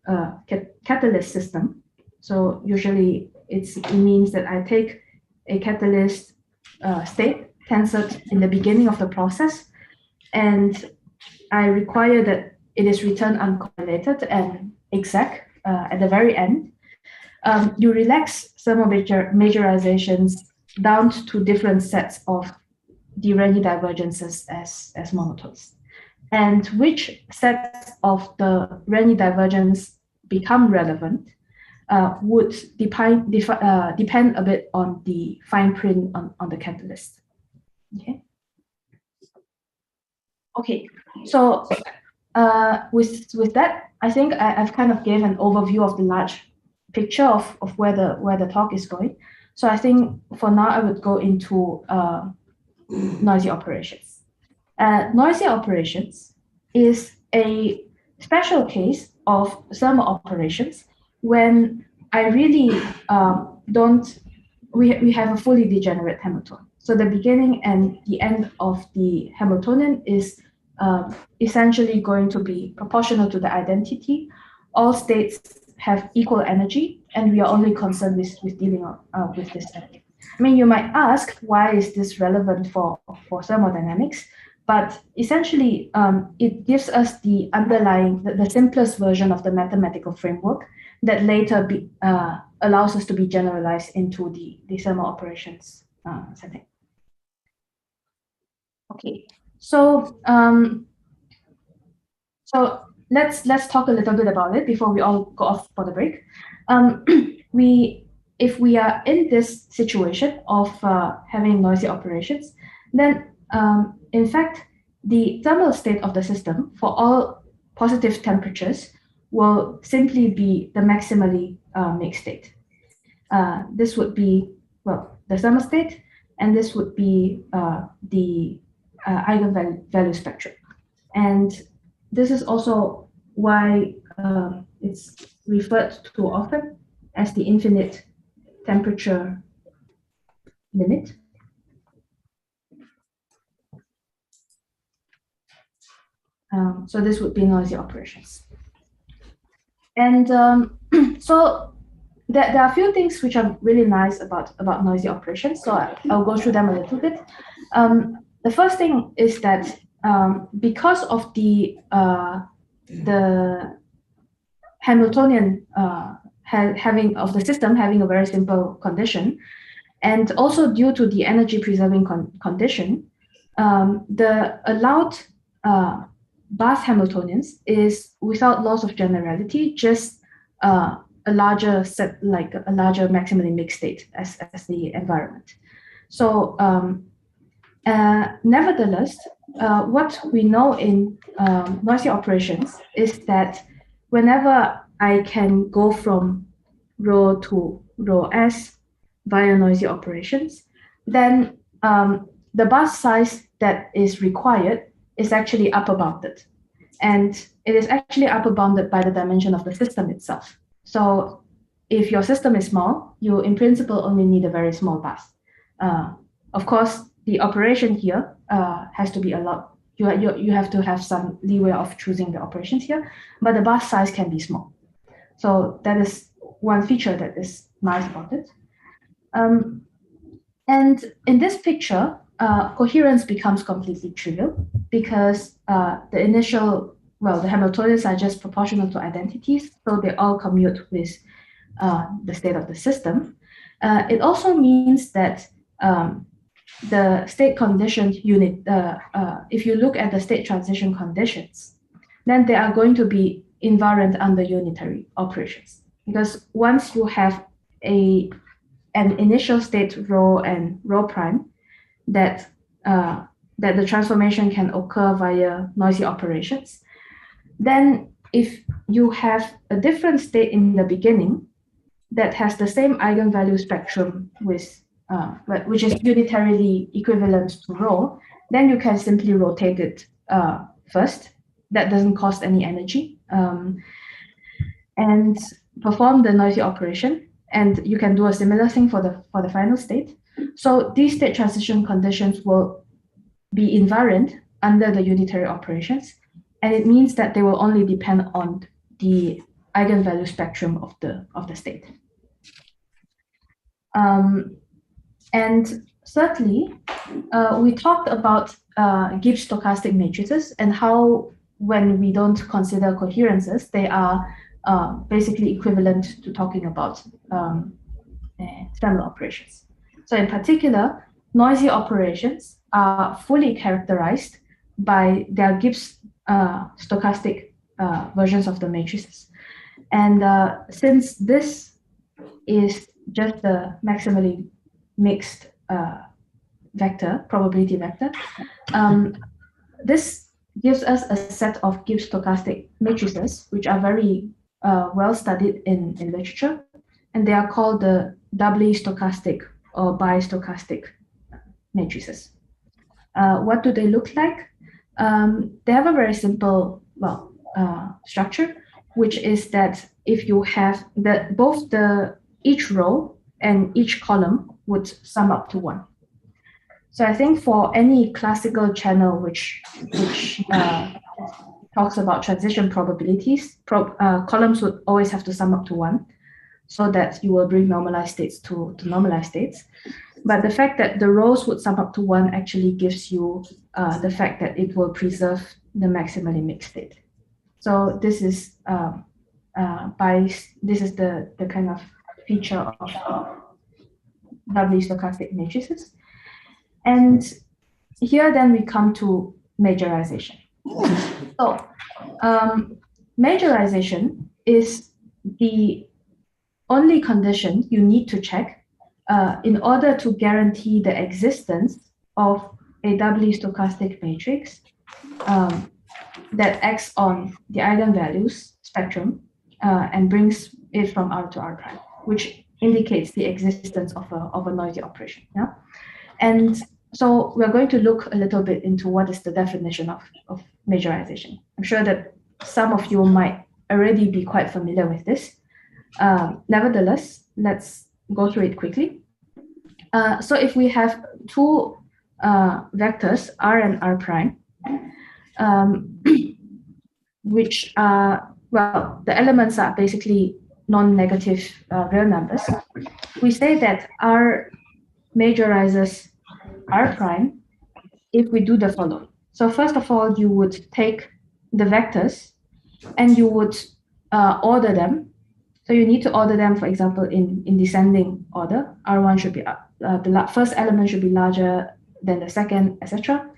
catalyst system, so usually it means that I take a catalyst state tensored in the beginning of the process, and I require that it is returned uncorrelated and exact at the very end. You relax thermal majorizations down to different sets of the Renyi divergences as monotones. And which sets of the Renyi divergence become relevant would depend a bit on the fine print on the catalyst. Okay, so with that, I think I've kind of gave an overview of the large picture of where the talk is going. So I think for now I would go into noisy operations. Noisy operations is a special case of thermal operations when I really we have a fully degenerate Hamiltonian. So the beginning and the end of the Hamiltonian is essentially going to be proportional to the identity. All states have equal energy, and we are only concerned with dealing with this energy. I mean, you might ask, why is this relevant for thermodynamics? But essentially, it gives us the underlying, the simplest version of the mathematical framework that later allows us to be generalized into the thermal operations setting. Okay, so let's talk a little bit about it before we all go off for the break. If we are in this situation of having noisy operations, then in fact, the thermal state of the system for all positive temperatures will simply be the maximally mixed state. This would be, well, the thermal state, and this would be the eigenvalue spectrum. And this is also why it's referred to often as the infinite temperature limit. So this would be noisy operations. And so there are a few things which are really nice about noisy operations. So I'll go through them a little bit. The first thing is that because of the Hamiltonian of the system having a very simple condition, and also due to the energy preserving condition, the allowed Bath Hamiltonians is without loss of generality, just a larger set, like a larger maximally mixed state as the environment. So nevertheless, what we know in noisy operations is that whenever I can go from rho to rho s via noisy operations, then the bus size that is required is actually upper bounded. And it is actually upper bounded by the dimension of the system itself. So if your system is small, you in principle only need a very small bus. Of course, the operation here has to be a lot. You have to have some leeway of choosing the operations here, but the bus size can be small. So that is one feature that is nice about it. And in this picture, coherence becomes completely trivial because the Hamiltonians are just proportional to identities, so they all commute with the state of the system. It also means that the state condition unit, if you look at the state transition conditions, then they are going to be invariant under unitary operations. Because once you have an initial state rho and rho prime, that the transformation can occur via noisy operations, then if you have a different state in the beginning that has the same eigenvalue spectrum with which is unitarily equivalent to rho, then you can simply rotate it first. That doesn't cost any energy, and perform the noisy operation. And you can do a similar thing for the final state. So these state transition conditions will be invariant under the unitary operations and it means that they will only depend on the eigenvalue spectrum of the state. And thirdly, we talked about Gibbs stochastic matrices and how when we don't consider coherences, they are basically equivalent to talking about thermal operations. So in particular, noisy operations are fully characterized by their Gibbs stochastic versions of the matrices. And since this is just the maximally mixed vector, probability vector, this gives us a set of Gibbs stochastic matrices, which are very well studied in literature, and they are called the doubly stochastic or bistochastic matrices. What do they look like? They have a very simple, structure, which is that if you have both each row and each column would sum up to 1. So I think for any classical channel which talks about transition probabilities, columns would always have to sum up to 1, so that you will bring normalized states to normalized states. But the fact that the rows would sum up to 1 actually gives you the fact that it will preserve the maximally mixed state. So this is the kind of feature of doubly stochastic matrices. And here then we come to majorization. So majorization is the only condition you need to check in order to guarantee the existence of a doubly stochastic matrix that acts on the eigenvalues spectrum and brings it from R to R prime, which indicates the existence of a noisy operation. Yeah? And so we're going to look a little bit into what is the definition of majorization. I'm sure that some of you might already be quite familiar with this. Nevertheless, let's go through it quickly. So if we have two vectors, R and R prime, which are, the elements are basically non-negative real numbers, we say that R majorizes R prime if we do the following. So first of all, you would take the vectors and you would order them. So you need to order them, for example, in descending order. R1 should be the first element should be larger than the second, etc.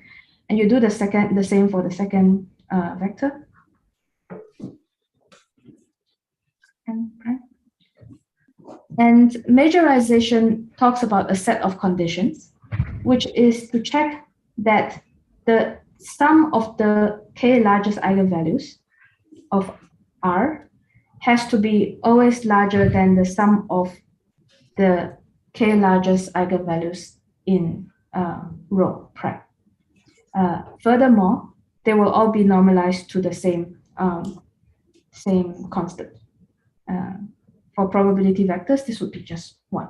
And you do the same for the second vector. And majorization talks about a set of conditions, which is to check that the sum of the k largest eigenvalues of R has to be always larger than the sum of the k largest eigenvalues in rho prime. Furthermore, they will all be normalized to the same constant. For probability vectors, this would be just 1.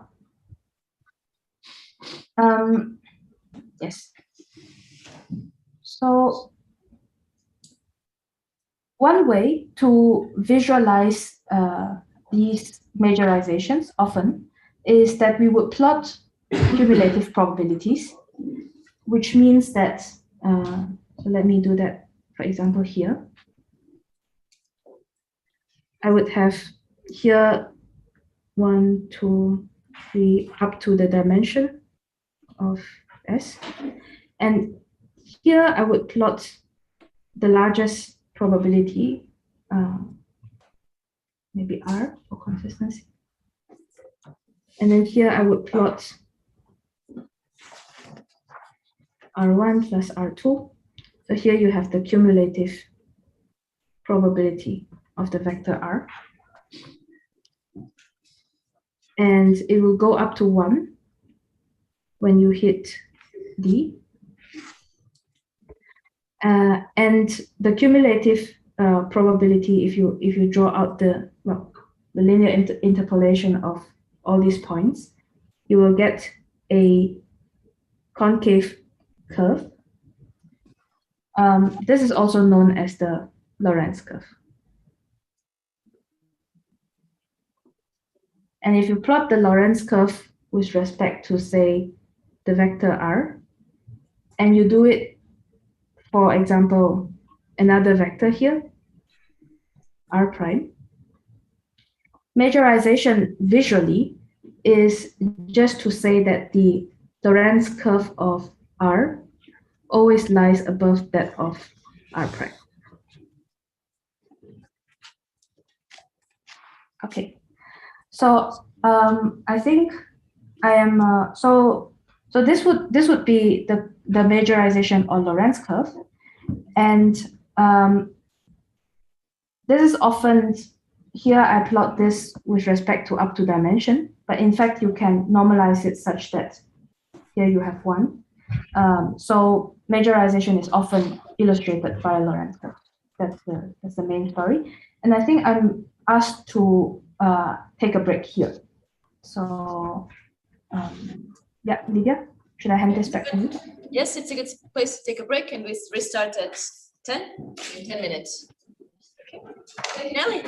Yes. So one way to visualize these majorizations often is that we would plot cumulative probabilities, which means that, so let me do that, for example, here. I would have here 1, 2, 3, up to the dimension of S. And here I would plot the largest probability, maybe R for consistency. And then here I would plot R1 plus R2. So here you have the cumulative probability of the vector R. And it will go up to 1 when you hit D. And the cumulative probability, if you draw out the linear interpolation of all these points, you will get a concave curve. This is also known as the Lorentz curve. And if you plot the Lorentz curve with respect to, say, the vector r, and you do it, for example, another vector here, r prime, majorization visually is just to say that the Lorentz curve of r always lies above that of r prime. Okay, so I think I am so this would be the majorization or Lorentz curve, and this is often here I plot this with respect to up to dimension, but in fact you can normalize it such that here you have one. So majorization is often illustrated by a Lorentz curve. That's the main story, and I think I'm asked to take a break here. So yeah, Lydia, should I hand this back to you? Yes, it's a good place to take a break, and we restart at 10 in 10 minutes. Okay. Nelly.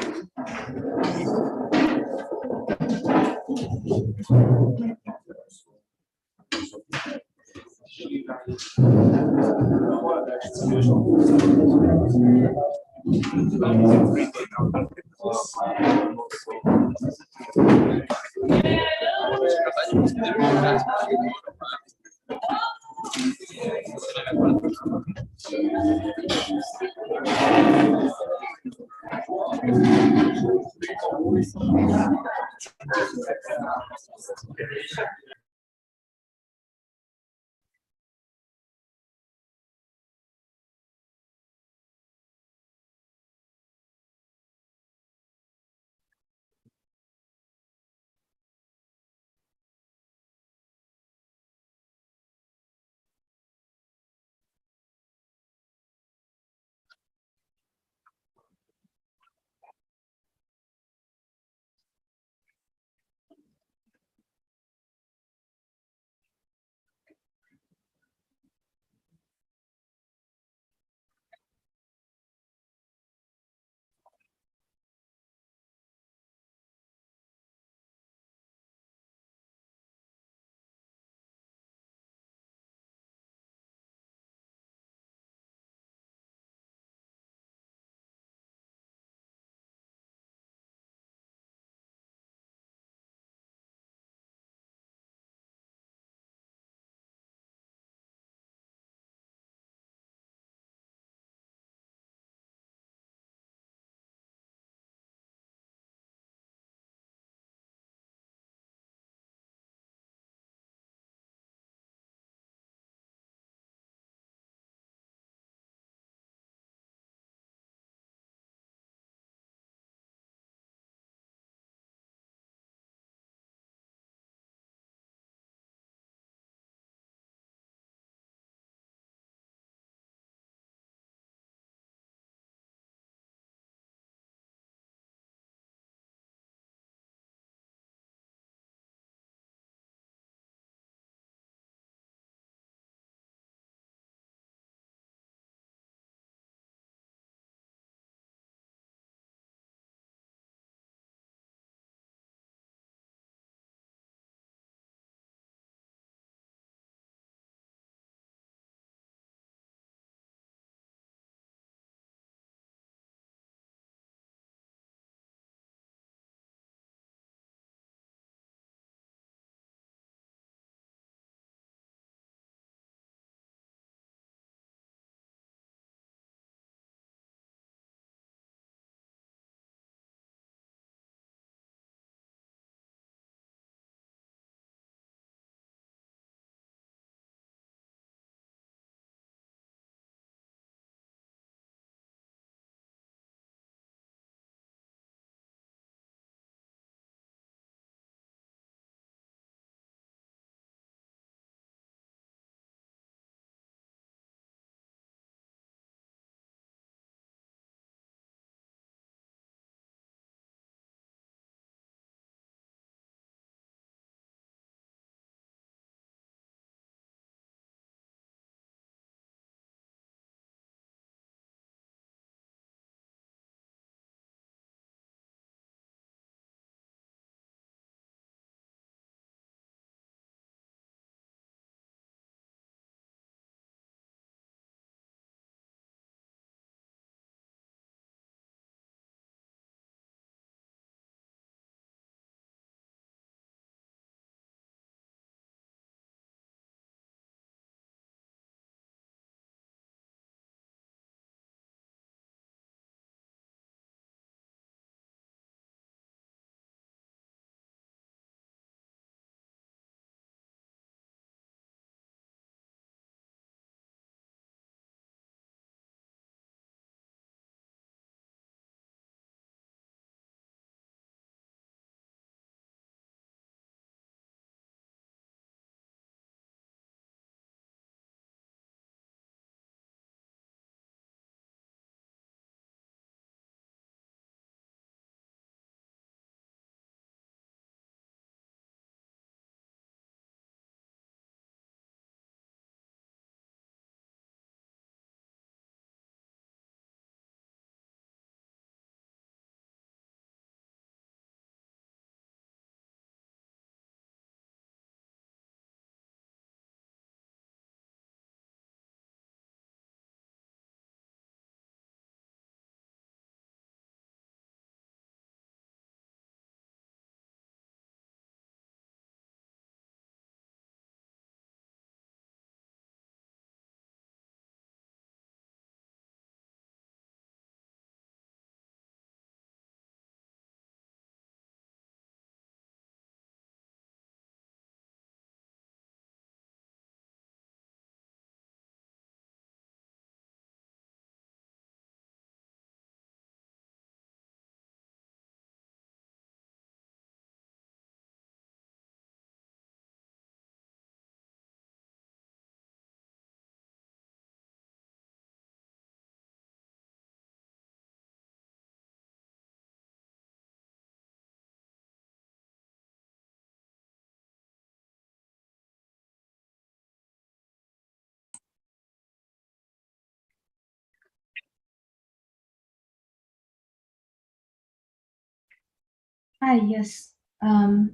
Hi, yes.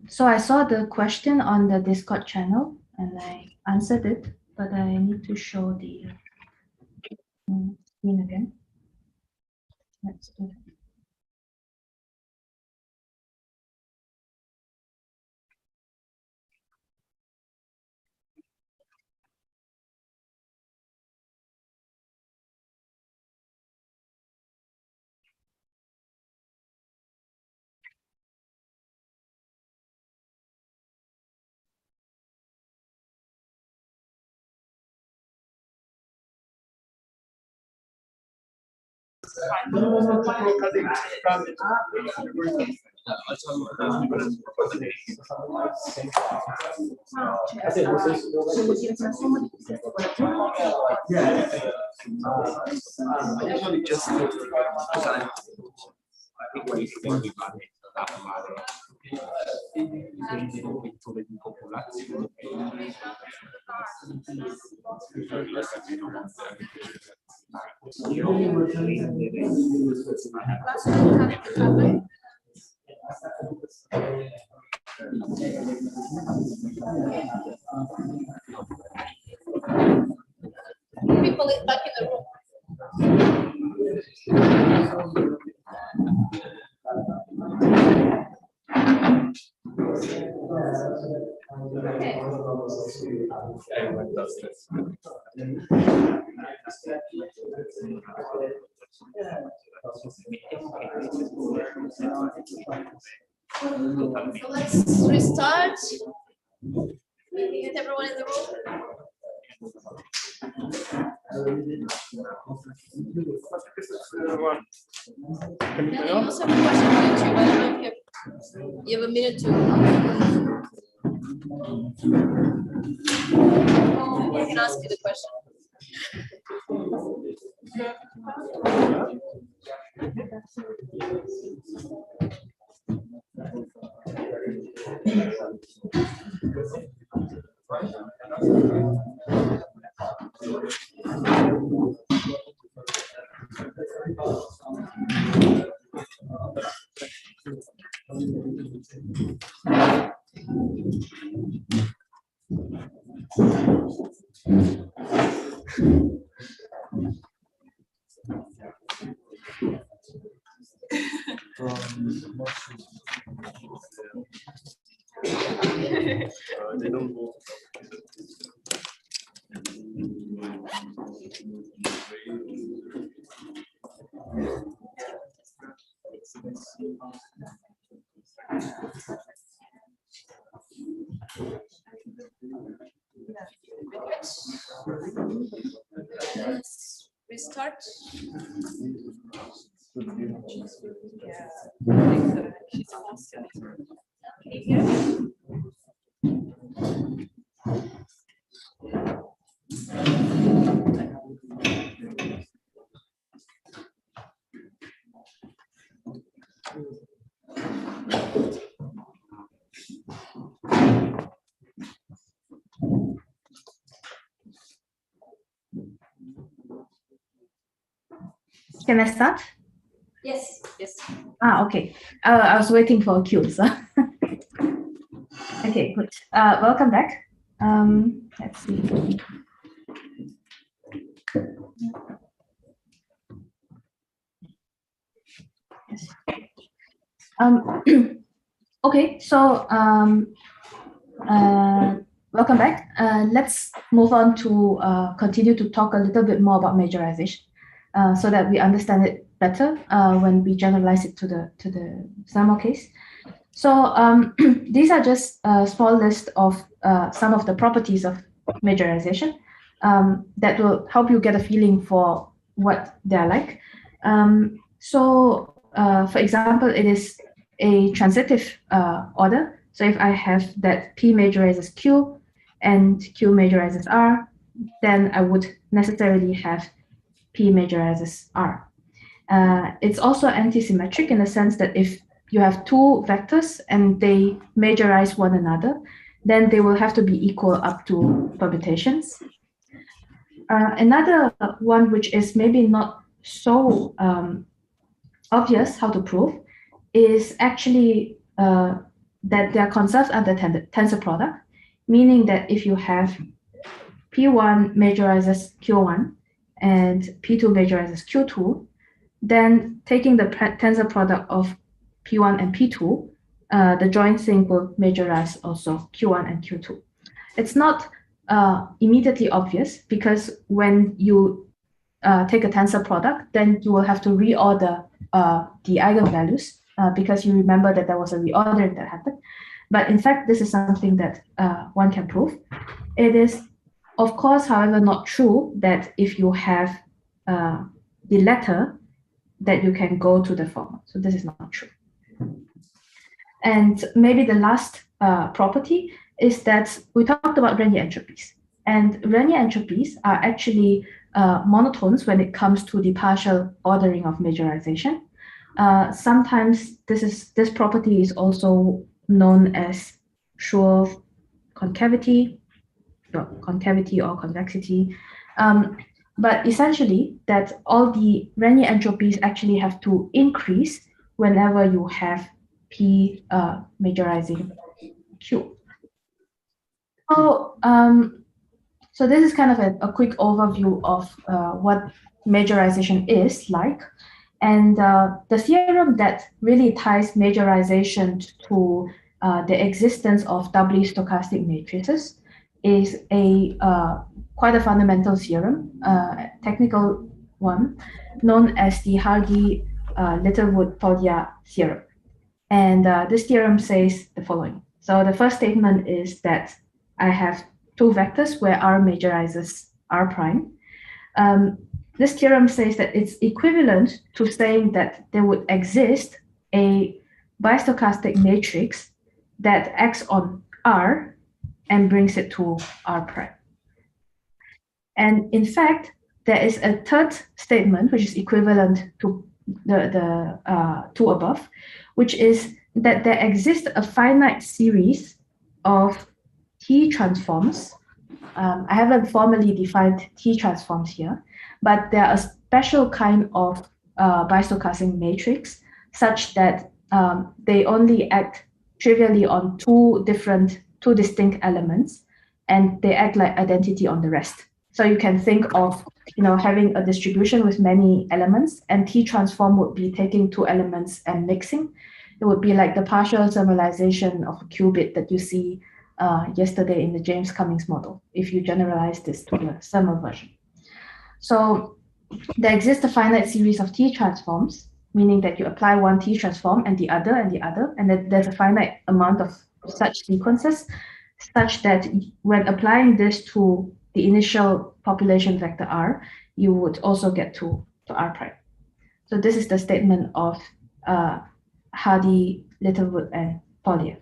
So I saw the question on the Discord channel and I answered it, but I need to show the screen again. Let's do that. People back in the room. Everyone does this. So let's restart. Get everyone in the room. Nelly, you also have a question on YouTube. I don't know if you have a minute to. You can ask me the question. They don't go. Let's restart. Can you hear me? Can I start? Yes, yes. Okay. I was waiting for a cue. So. Okay, good. Welcome back. Let's see. Yes. Okay, so welcome back. Let's move on to continue to talk a little bit more about majorization, so that we understand it better when we generalize it to the thermal case. So these are just a small list of some of the properties of majorization that will help you get a feeling for what they're like. For example, it is a transitive order. So if I have that P majorizes Q and Q majorizes R, then I would necessarily have P majorizes R. It's also antisymmetric in the sense that if you have two vectors and they majorize one another, then they will have to be equal up to permutations. Another one, which is maybe not so obvious how to prove, is actually that they are conserved under tensor product, meaning that if you have P1 majorizes Q1 and P2 majorizes Q2, then taking the tensor product of P1 and P2, the joint thing will majorize also Q1 and Q2. It's not immediately obvious because when you take a tensor product, then you will have to reorder the eigenvalues because you remember that there was a reordering that happened. But in fact, this is something that one can prove. It is, of course, however, not true that if you have the latter, that you can go to the former. So this is not true. And maybe the last property is that we talked about Renyi entropies. And Renyi entropies are actually monotones when it comes to the partial ordering of majorization. Sometimes this property is also known as Schur concavity or convexity. But essentially that all the Renyi entropies actually have to increase whenever you have P majorizing Q. So this is kind of a quick overview of what majorization is like. And the theorem that really ties majorization to the existence of doubly stochastic matrices is quite a fundamental theorem, technical one, known as the Hardy-Littlewood-Polya theorem. And this theorem says the following. So the first statement is that I have two vectors where R majorizes R prime. This theorem says that it's equivalent to saying that there would exist a bistochastic matrix that acts on R and brings it to R prime. And in fact, there is a third statement which is equivalent to the two above, which is that there exists a finite series of T transforms. I haven't formally defined T transforms here, but there are a special kind of bistochastic matrix such that they only act trivially on two distinct elements, and they act like identity on the rest. So you can think of having a distribution with many elements, and T transform would be taking two elements and mixing. It would be like the partial thermalization of a qubit that you see yesterday in the James Cummings model, if you generalize this to the thermal version. So there exists a finite series of T transforms, meaning that you apply one T transform and the other, and that there's a finite amount of such sequences, such that when applying this to the initial population vector R, you would also get to R prime. So this is the statement of Hardy, Littlewood, and Polya.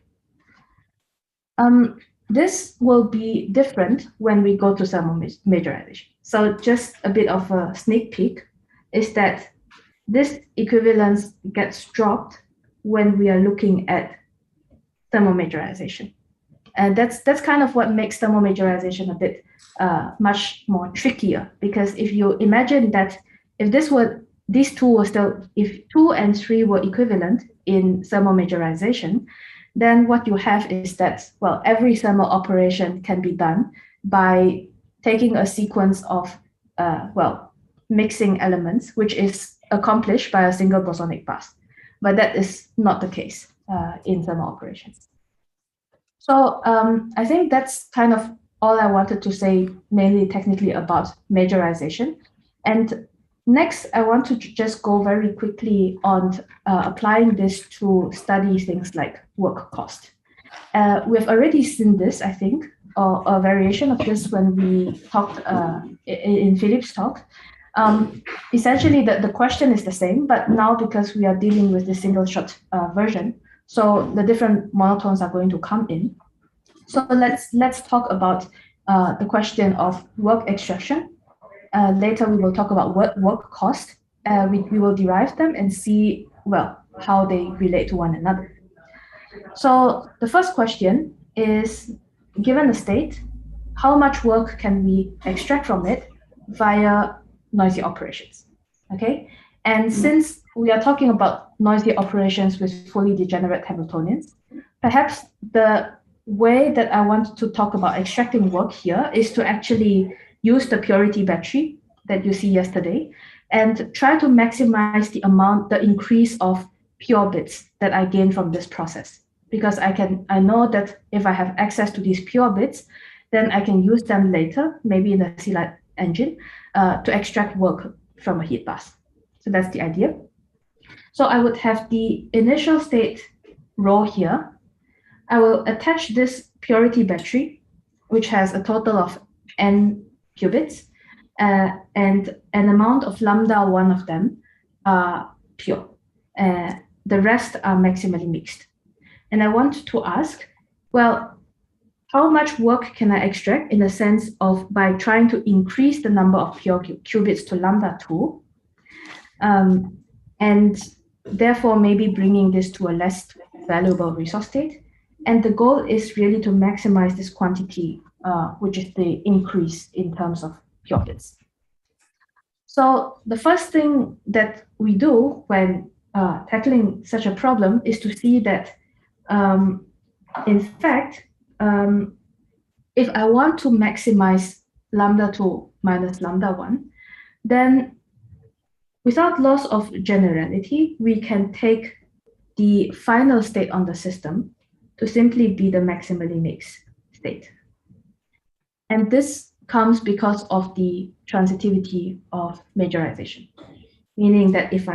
This will be different when we go to thermal majorization. So just a bit of a sneak peek is that this equivalence gets dropped when we are looking at thermal majorization. And that's kind of what makes thermal majorization a bit much more trickier, because if you imagine that if these two were still, if 2 and 3 were equivalent in thermal majorization, then what you have is that, well, every thermal operation can be done by taking a sequence of, mixing elements, which is accomplished by a single bosonic path. But that is not the case in thermal operations. So I think that's kind of all I wanted to say, mainly technically about majorization. And next, I want to just go very quickly on applying this to study things like work cost. We've already seen this, I think, or a variation of this when we talked in Philip's talk. Essentially, the question is the same, but now because we are dealing with the single shot version, so the different monotones are going to come in. So let's talk about the question of work extraction. Later, we will talk about work cost. We will derive them and see, well, how they relate to one another. So the first question is, given the state, how much work can we extract from it via noisy operations? Okay, and since we are talking about noisy operations with fully degenerate Hamiltonians, perhaps the way that I want to talk about extracting work here is to actually use the purity battery that you see yesterday and try to maximize the increase of pure bits that I gain from this process. Because I know that if I have access to these pure bits, then I can use them later, maybe in the C-Light engine, to extract work from a heat bus. So that's the idea. So I would have the initial state rho here. I will attach this purity battery, which has a total of n qubits, and an amount of lambda, one of them, are pure. The rest are maximally mixed. And I want to ask, well, how much work can I extract in the sense of by trying to increase the number of pure qubits to lambda 2, and therefore maybe bringing this to a less valuable resource state. And the goal is really to maximize this quantity, which is the increase in terms of pure bits. So the first thing that we do when tackling such a problem is to see that, in fact, if I want to maximize lambda 2 minus lambda 1, then without loss of generality, we can take the final state on the system to simply be the maximally mixed state. And this comes because of the transitivity of majorization, meaning that if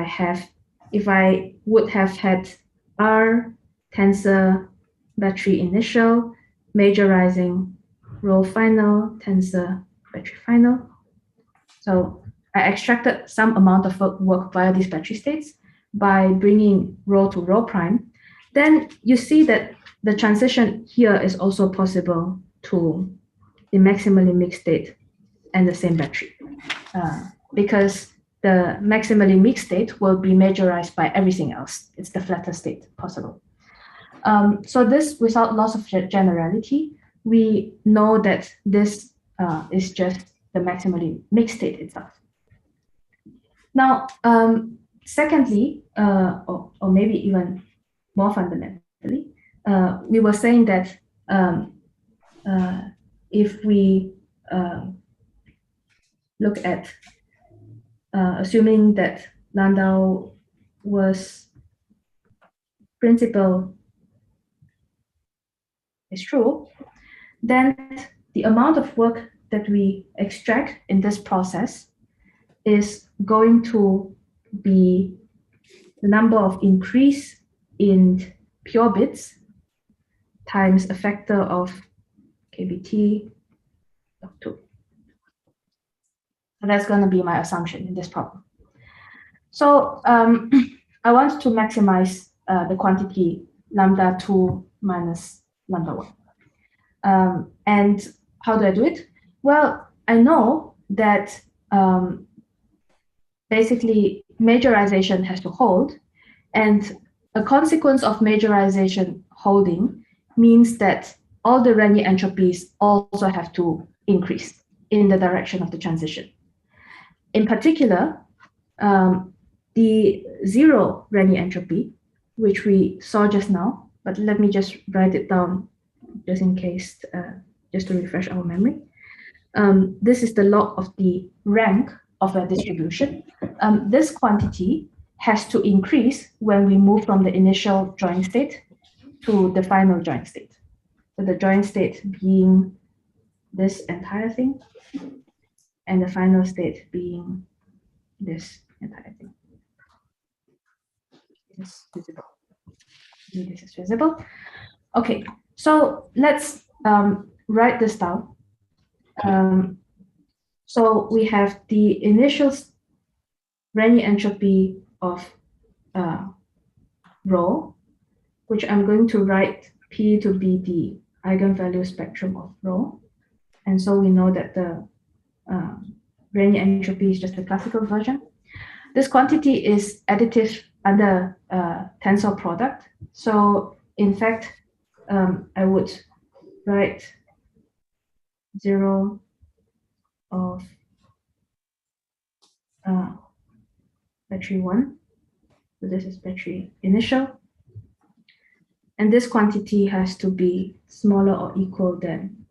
I would have had R tensor battery initial, majorizing rho final, tensor battery final. So I extracted some amount of work via these battery states by bringing rho to rho prime. Then you see that the transition here is also possible to the maximally mixed state and the same battery, because the maximally mixed state will be majorized by everything else. It's the flatter state possible. So this, without loss of generality, we know that this is just the maximally mixed state itself. Now, secondly, or maybe even more fundamentally, we were saying that if we look at assuming that Landau was principle is true, then the amount of work that we extract in this process is going to be the number of increase in pure bits times a factor of kBt of 2. So that's going to be my assumption in this problem. So I want to maximize the quantity lambda 2 minus lambda 1. And how do I do it? Well, I know that basically majorization has to hold, and a consequence of majorization holding means that all the Renyi entropies also have to increase in the direction of the transition. In particular, the zero Renyi entropy, which we saw just now, but let me just write it down just in case, just to refresh our memory. This is the log of the rank of a distribution. This quantity has to increase when we move from the initial joint state to the final joint state. So the joint state being this entire thing, and the final state being this entire thing. This is visible. This is visible. Okay, so let's write this down. So we have the initial Renyi entropy of rho, which I'm going to write P to be the eigenvalue spectrum of rho. And so we know that the Renyi entropy is just the classical version. This quantity is additive under tensor product. So in fact, I would write 0 of battery 1 So this is battery initial. And this quantity has to be smaller or equal than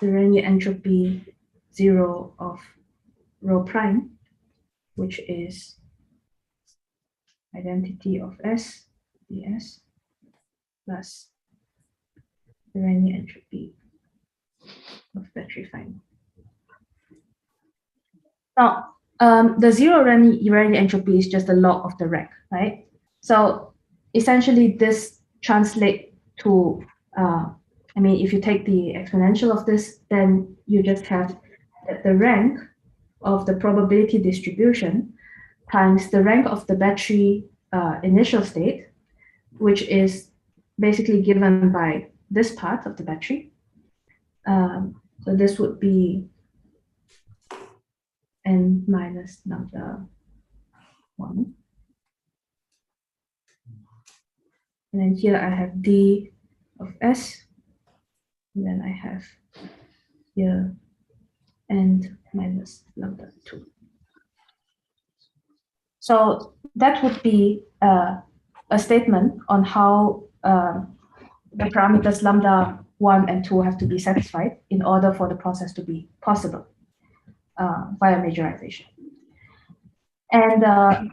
the Renyi entropy 0 of rho prime, which is identity of S ds plus the Renyi entropy of battery final. Now, the zero Renyi entropy is just the log of the rank, right? So essentially, this translates to, I mean, if you take the exponential of this, then you just have that the rank of the probability distribution times the rank of the battery initial state, which is basically given by this part of the battery. So this would be n minus lambda 1. And then here I have d of s. And then I have here n minus lambda 2. So that would be a statement on how the parameters lambda 1 and 2 have to be satisfied in order for the process to be possible via majorization. And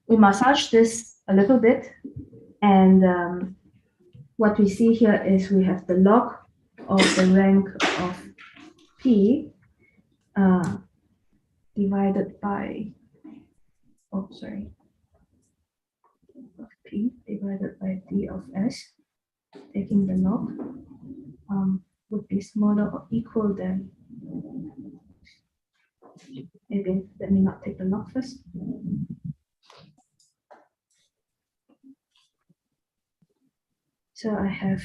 we massage this a little bit. And what we see here is we have the log of the rank of P divided by, of P divided by D of S, taking the log, would be smaller or equal than, maybe let me not take the log first. So I have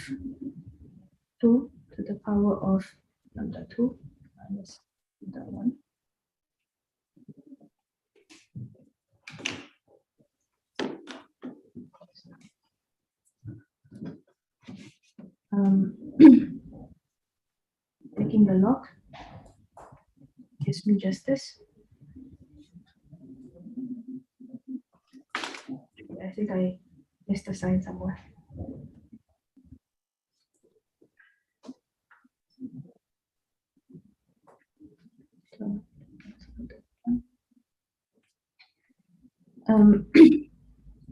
2 to the power of lambda 2 minus lambda 1. Taking the log gives me just this. I think I missed a sign somewhere.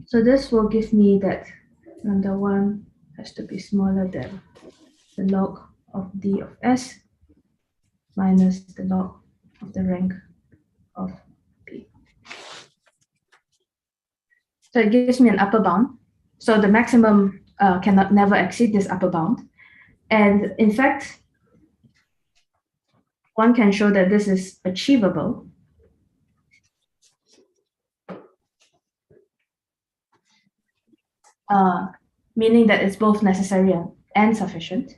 So this will give me that lambda 1 has to be smaller than the log of D of S minus the log of the rank of P. So it gives me an upper bound. So the maximum cannot never exceed this upper bound. And in fact, one can show that this is achievable. Meaning that it's both necessary and sufficient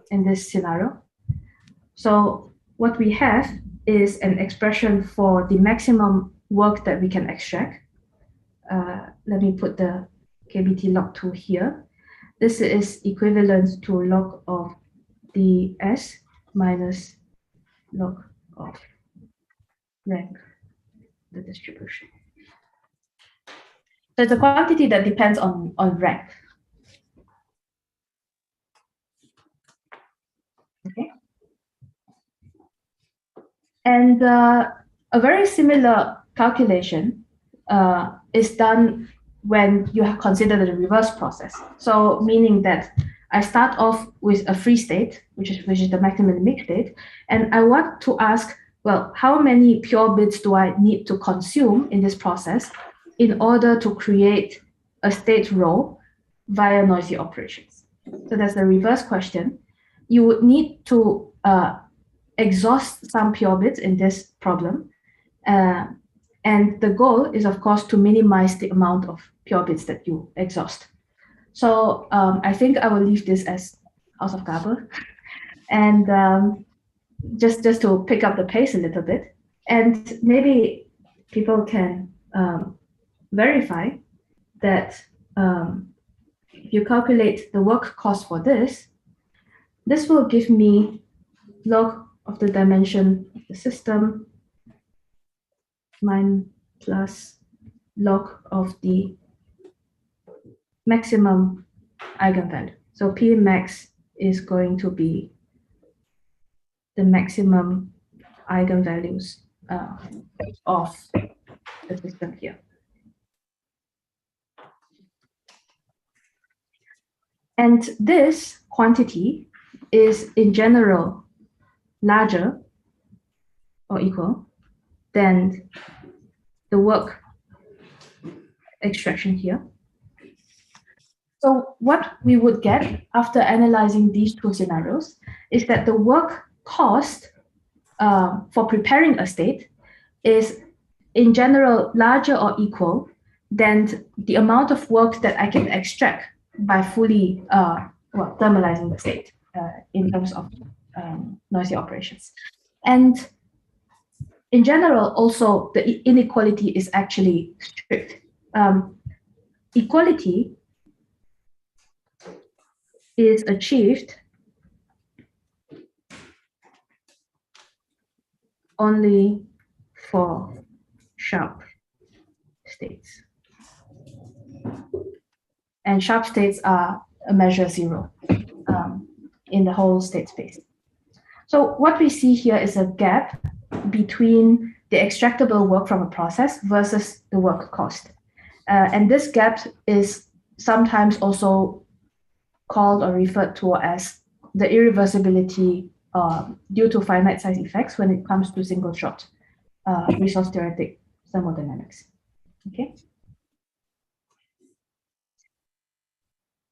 in this scenario. So what we have is an expression for the maximum work that we can extract. Let me put the KBT log 2 here. This is equivalent to log of ds minus log of rank, the distribution. So it's a quantity that depends on rank. Okay. And a very similar calculation is done when you have considered the reverse process. So meaning that I start off with a free state, which is the maximum limit state, and I want to ask, well, how many pure bits do I need to consume in this process in order to create a state rho via noisy operations? So that's the reverse question. You would need to exhaust some pure bits in this problem. And the goal is, of course, to minimize the amount of pure bits that you exhaust. So I think I will leave this as House of Gabor. And just to pick up the pace a little bit. And maybe people can verify that if you calculate the work cost for this will give me log of the dimension of the system plus log of the maximum eigenvalue. So P max is going to be the maximum eigenvalues of the system here. And this quantity is in general larger or equal than the work extraction here. So what we would get after analyzing these two scenarios is that the work cost for preparing a state is in general larger or equal than the amount of work that I can extract by fully thermalizing the state in terms of noisy operations. And in general, also the inequality is actually strict. Equality is achieved only for sharp states. And sharp states are a measure 0 in the whole state space. So what we see here is a gap between the extractable work from a process versus the work cost. And this gap is sometimes also called or referred to as the irreversibility due to finite size effects when it comes to single shot resource theoretic thermodynamics. Okay.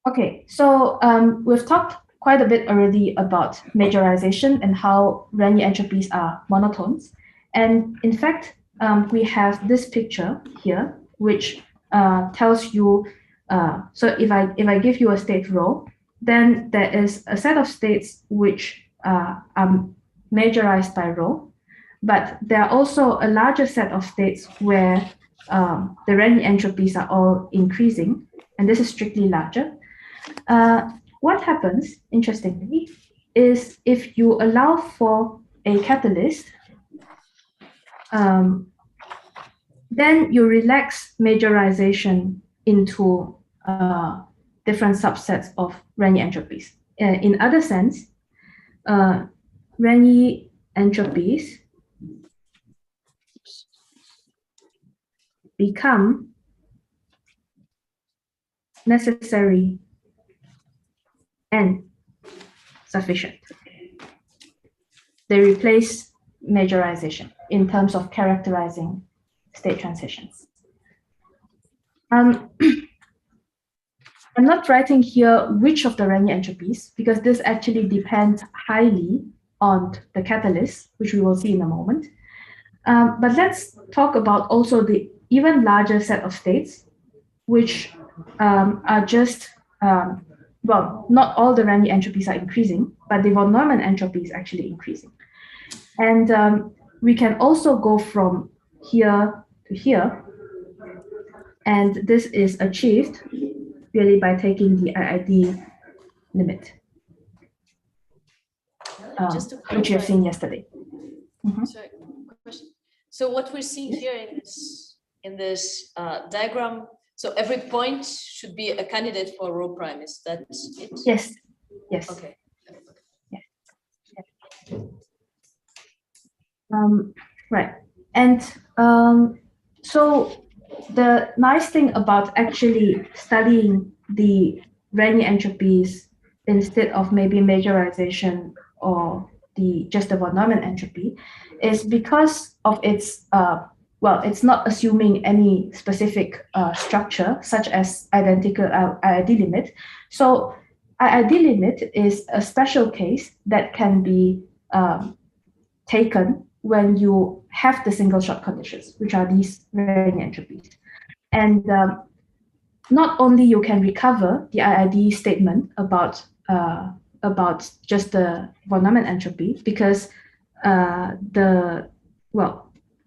Okay, so we've talked quite a bit already about majorization and how Renyi entropies are monotones. And in fact, we have this picture here, which tells you, so if I give you a state rho, then there is a set of states which are majorized by rho, but there are also a larger set of states where the Renyi entropies are all increasing, and this is strictly larger. What happens, interestingly, is if you allow for a catalyst, then you relax majorization into different subsets of Renyi entropies. In other sense, Renyi entropies become necessary and sufficient. They replace majorization in terms of characterizing state transitions. I'm not writing here which of the Renyi entropies, because this actually depends highly on the catalyst, which we will see in a moment. But let's talk about also the even larger set of states, which are just, well, not all the Renyi entropies are increasing, but the von Neumann entropy is actually increasing. And we can also go from here to here. And this is achieved really by taking the IID limit, which you have seen yesterday. Sorry, question. So what we're seeing here in this diagram, so every point should be a candidate for rho prime. Is that it? Yes. Yes. Okay. Yes. Right. And so the nice thing about actually studying the Renyi entropies instead of maybe majorization or just the von Neumann entropy is because of its well, it's not assuming any specific structure such as identical IID limit. So IID limit is a special case that can be taken when you have the single shot conditions, which are these Renyi entropies. And not only you can recover the IID statement about just the von Neumann entropy, because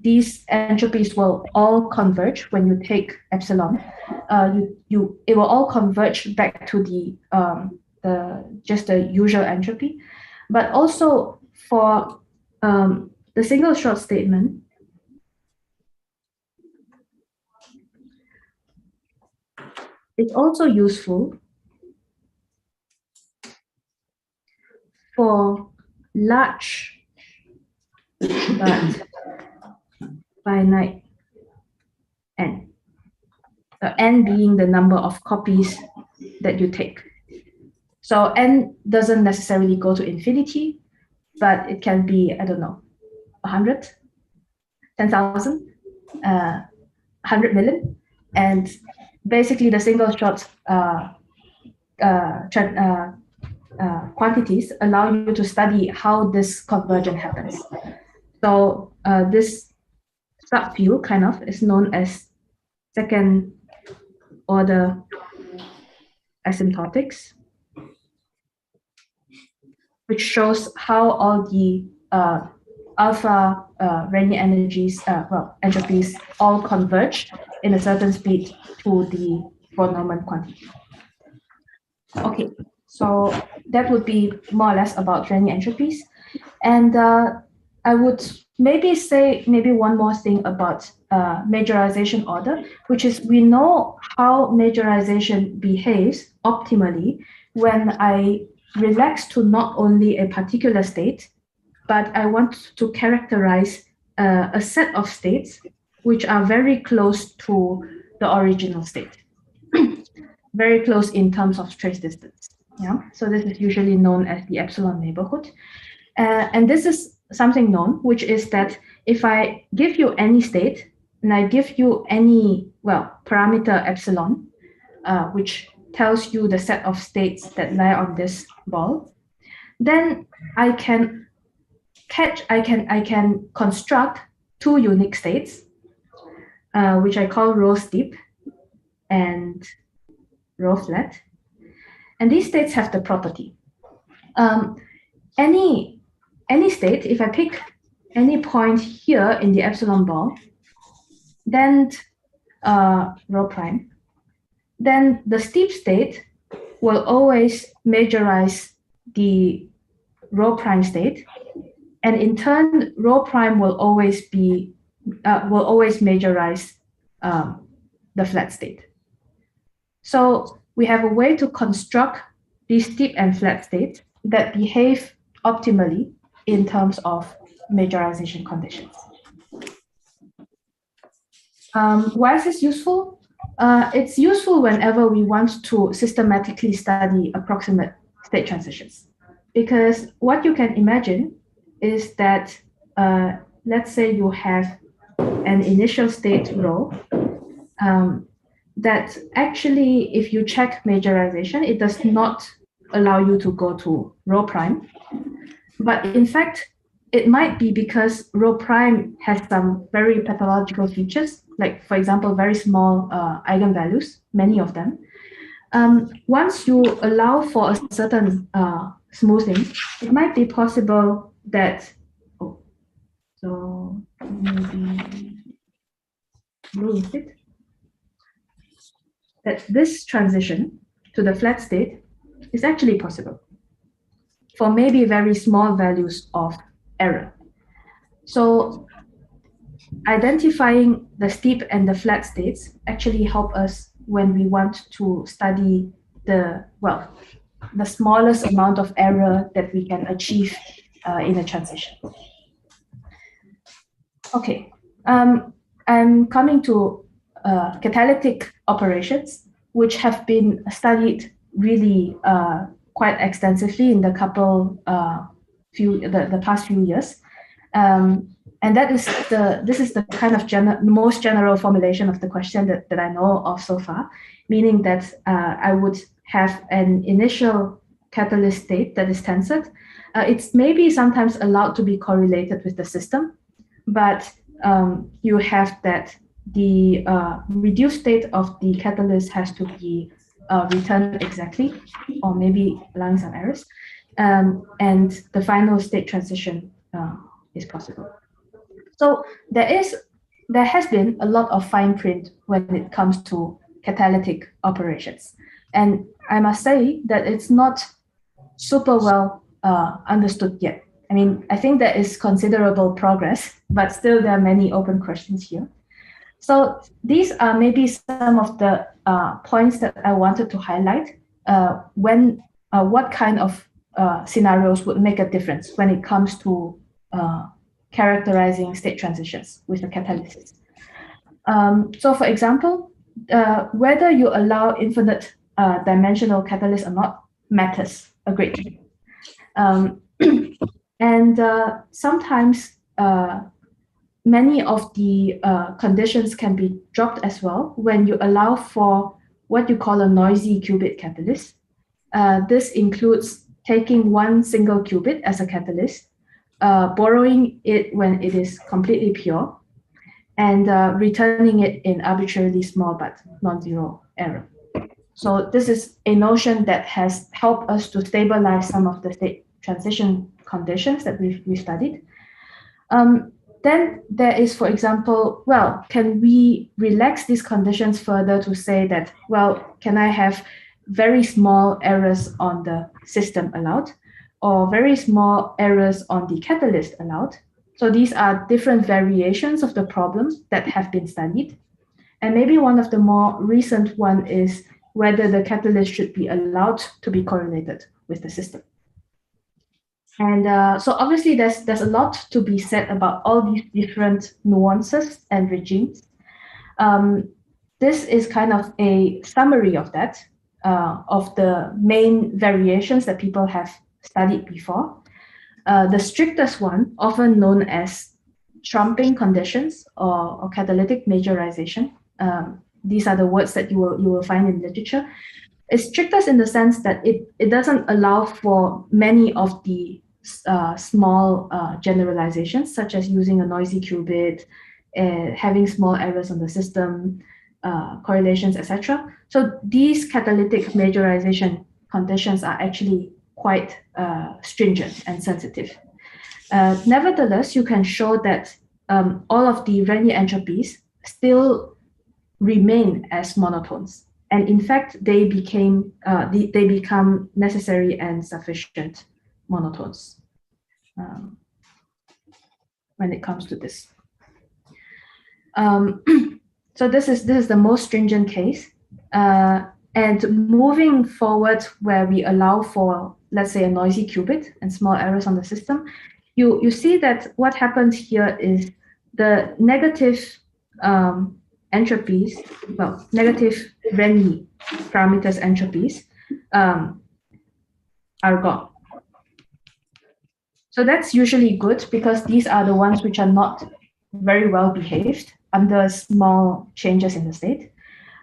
these entropies will all converge when you take epsilon. It will all converge back to just the usual entropy, but also for the single shot statement, it's also useful for large but finite n. N being the number of copies that you take. So n doesn't necessarily go to infinity, but it can be, I don't know, 100, 10,000, 100 million. And basically the single shot quantities allow you to study how this conversion happens. So this subfield kind of is known as second order asymptotics, which shows how all the alpha Renyi energies, entropies all converge in a certain speed to the von Neumann quantity. Okay, so that would be more or less about Renyi entropies. And I would maybe say one more thing about majorization order, which is we know how majorization behaves optimally when I relax to not only a particular state, but I want to characterize a set of states which are very close to the original state, very close in terms of trace distance. Yeah, so this is usually known as the epsilon neighborhood. And this is something known, which is that if I give you any state and I give you any, parameter epsilon, which tells you the set of states that lie on this ball, then I can construct two unique states, which I call rho steep and rho flat. And these states have the property. Any state, if I pick any point here in the epsilon ball, then rho prime, then the steep state will always majorize the rho prime state, and in turn, rho prime will always majorize the flat state. So we have a way to construct these steep and flat states that behave optimally in terms of majorization conditions. Why is this useful? It's useful whenever we want to systematically study approximate state transitions, because what you can imagine is that, let's say you have an initial state rho that actually, if you check majorization, it does not allow you to go to rho prime. But in fact, it might be because rho prime has some very pathological features, like, for example, very small eigenvalues, many of them. Once you allow for a certain smoothing, it might be possible that, so maybe blue instead, that this transition to the flat state is actually possible for maybe very small values of error. So identifying the steep and the flat states actually help us when we want to study the smallest amount of error that we can achieve in a transition. Okay, I'm coming to catalytic operations, which have been studied really quite extensively in the past few years, and this is the kind of most general formulation of the question that I know of so far, meaning that I would have an initial catalyst state that is tensored. It's maybe sometimes allowed to be correlated with the system, but you have that the reduced state of the catalyst has to be returned exactly, or maybe allowing some errors, and the final state transition is possible. So there has been a lot of fine print when it comes to catalytic operations, and I must say that it's not super well understood yet. I mean, I think there is considerable progress, but still there are many open questions here. So these are maybe some of the points that I wanted to highlight when what kind of scenarios would make a difference when it comes to characterizing state transitions with the catalysis. So for example, whether you allow infinite dimensional catalysts or not matters a great deal. And sometimes many of the conditions can be dropped as well when you allow for what you call a noisy qubit catalyst. This includes taking one single qubit as a catalyst, borrowing it when it is completely pure, and returning it in arbitrarily small but non-zero error. So this is a notion that has helped us to stabilize some of the state transition conditions that we've studied. Then there is, for example, well, can we relax these conditions further to say that, well, can I have very small errors on the system allowed, or very small errors on the catalyst allowed? So these are different variations of the problem that have been studied. And maybe one of the more recent one is whether the catalyst should be allowed to be correlated with the system. And so obviously there's a lot to be said about all these different nuances and regimes. This is kind of a summary of that, of the main variations that people have studied before. The strictest one, often known as trumping conditions or catalytic majorization. These are the words that you will find in literature. It's strictest in the sense that it doesn't allow for many of the small generalizations, such as using a noisy qubit, having small errors on the system, correlations, etc. So these catalytic majorization conditions are actually quite stringent and sensitive. Nevertheless, you can show that all of the Renyi entropies still remain as monotones, and in fact, they become necessary and sufficient monotones when it comes to this. So this is the most stringent case. And moving forward, where we allow for, let's say, a noisy qubit and small errors on the system, you see that what happens here is the negative entropies, well, negative Renyi parameters entropies are gone. So that's usually good because these are the ones which are not very well behaved under small changes in the state.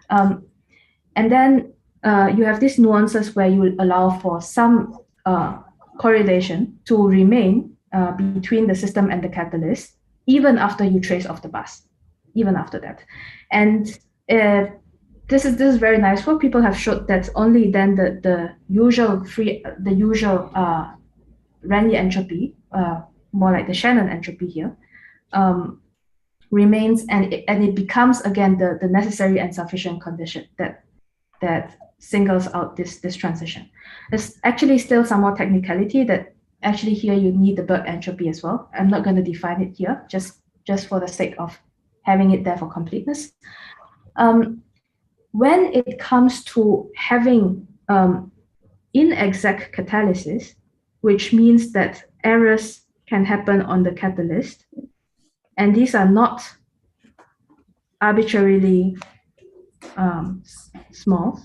And then you have these nuances where you will allow for some correlation to remain between the system and the catalyst, even after you trace off the bus, even after that. And this is very nice work. People have showed that only then the usual Renyi entropy, more like the Shannon entropy here, remains, and it becomes again the necessary and sufficient condition that singles out this transition. There's actually still some more technicality that actually here you need the Berg entropy as well. I'm not going to define it here, just for the sake of having it there for completeness. When it comes to having inexact catalysis, which means that errors can happen on the catalyst, and these are not arbitrarily small,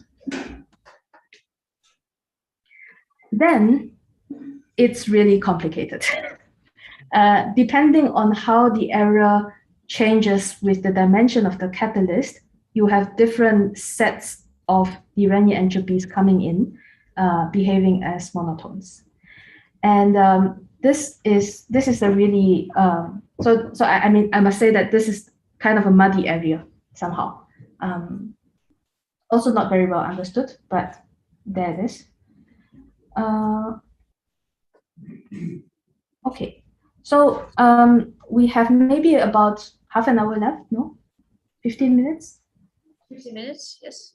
then it's really complicated. Depending on how the error changes with the dimension of the catalyst, you have different sets of the Renyi entropies coming in, behaving as monotones. And this is a really so I mean, I must say that this is kind of a muddy area somehow. Also not very well understood, but there it is. Okay, so we have maybe about half an hour left, no? 15 minutes? 15 minutes, yes.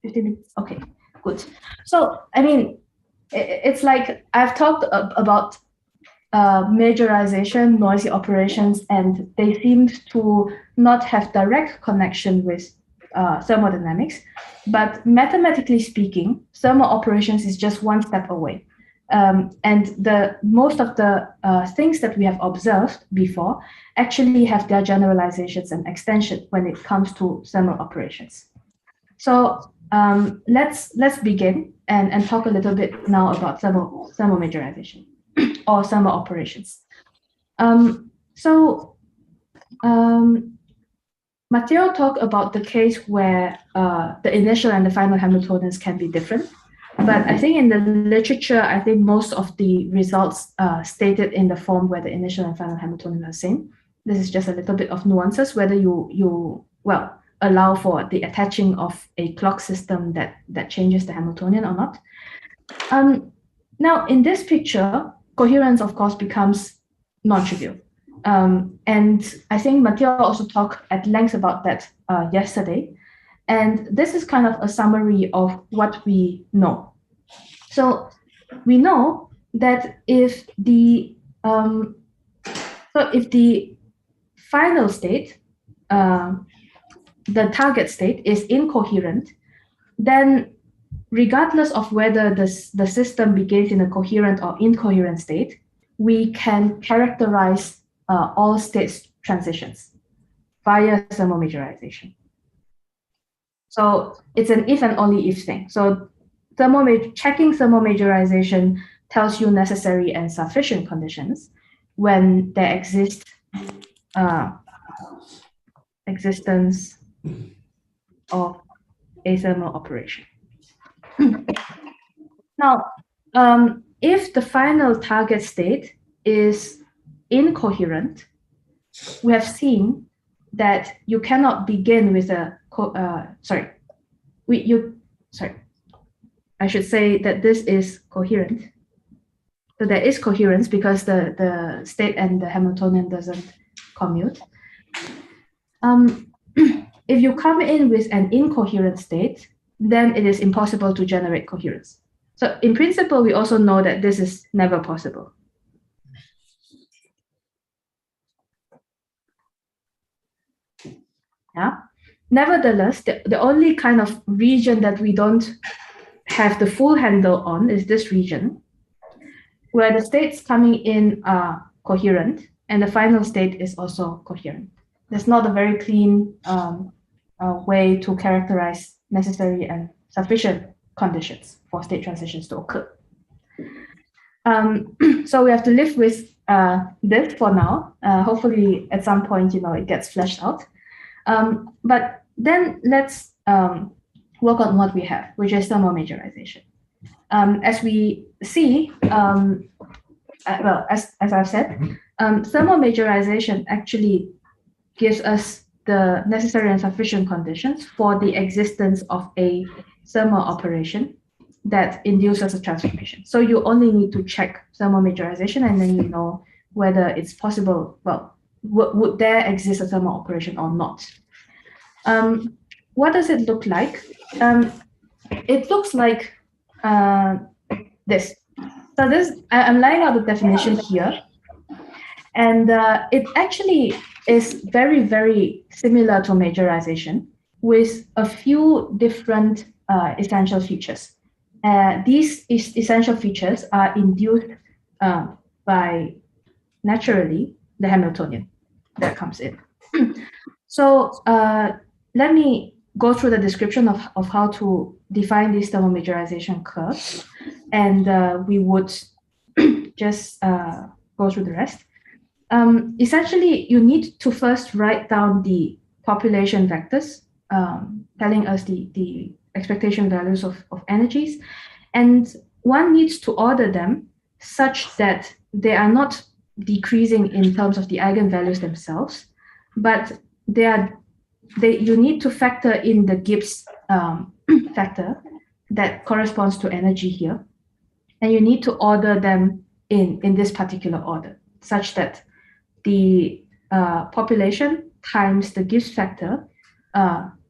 15 minutes, okay, good. So, I mean, it's like I've talked about majorization, noisy operations, and they seemed to not have direct connection with thermodynamics. But mathematically speaking, thermal operations is just one step away. And most of the things that we have observed before actually have their generalizations and extension when it comes to thermal operations. So let's begin and talk a little bit now about thermal majorization or thermal operations. Matteo talked about the case where the initial and the final Hamiltonians can be different. But I think in the literature, I think most of the results stated in the form where the initial and final Hamiltonian are the same. This is just a little bit of nuances, whether you allow for the attaching of a clock system that changes the Hamiltonian or not. Now, in this picture, coherence, of course, becomes non-trivial. And I think Matteo also talked at length about that yesterday. And this is kind of a summary of what we know. So we know that if the final state, the target state, is incoherent, then regardless of whether the system begins in a coherent or incoherent state, we can characterize all states transitions via thermal majorization. So it's an if and only if thing. So checking thermal majorization tells you necessary and sufficient conditions when there exists existence of a thermal operation. Now, if the final target state is incoherent, we have seen that you cannot begin with a I should say that this is coherent. So there is coherence because the state and the Hamiltonian doesn't commute. If you come in with an incoherent state, then it is impossible to generate coherence. So in principle, we also know that this is never possible. Yeah. Nevertheless, the only kind of region that we don't have the full handle on is this region, where the states coming in are coherent and the final state is also coherent. There's not a very clean way to characterize necessary and sufficient conditions for state transitions to occur. So we have to live with this for now. Hopefully, at some point, it gets fleshed out. But then let's work on what we have, which is thermal majorization. As we see, as I've said, thermal majorization actually gives us the necessary and sufficient conditions for the existence of a thermal operation that induces a transformation. So you only need to check thermal majorization, and then you know whether it's possible. Well, would there exist a thermal operation or not? What does it look like? It looks like this. So I'm laying out the definition here. And it actually is very, very similar to majorization with a few different essential features. These essential features are induced by, naturally, the Hamiltonian that comes in. So let me go through the description of how to define these thermal majorization curves, and we would just go through the rest. Essentially, you need to first write down the population vectors, telling us the expectation values of energies, and one needs to order them such that they are not decreasing in terms of the eigenvalues themselves, but you need to factor in the Gibbs factor that corresponds to energy here, and you need to order them in this particular order, such that the population times the Gibbs factor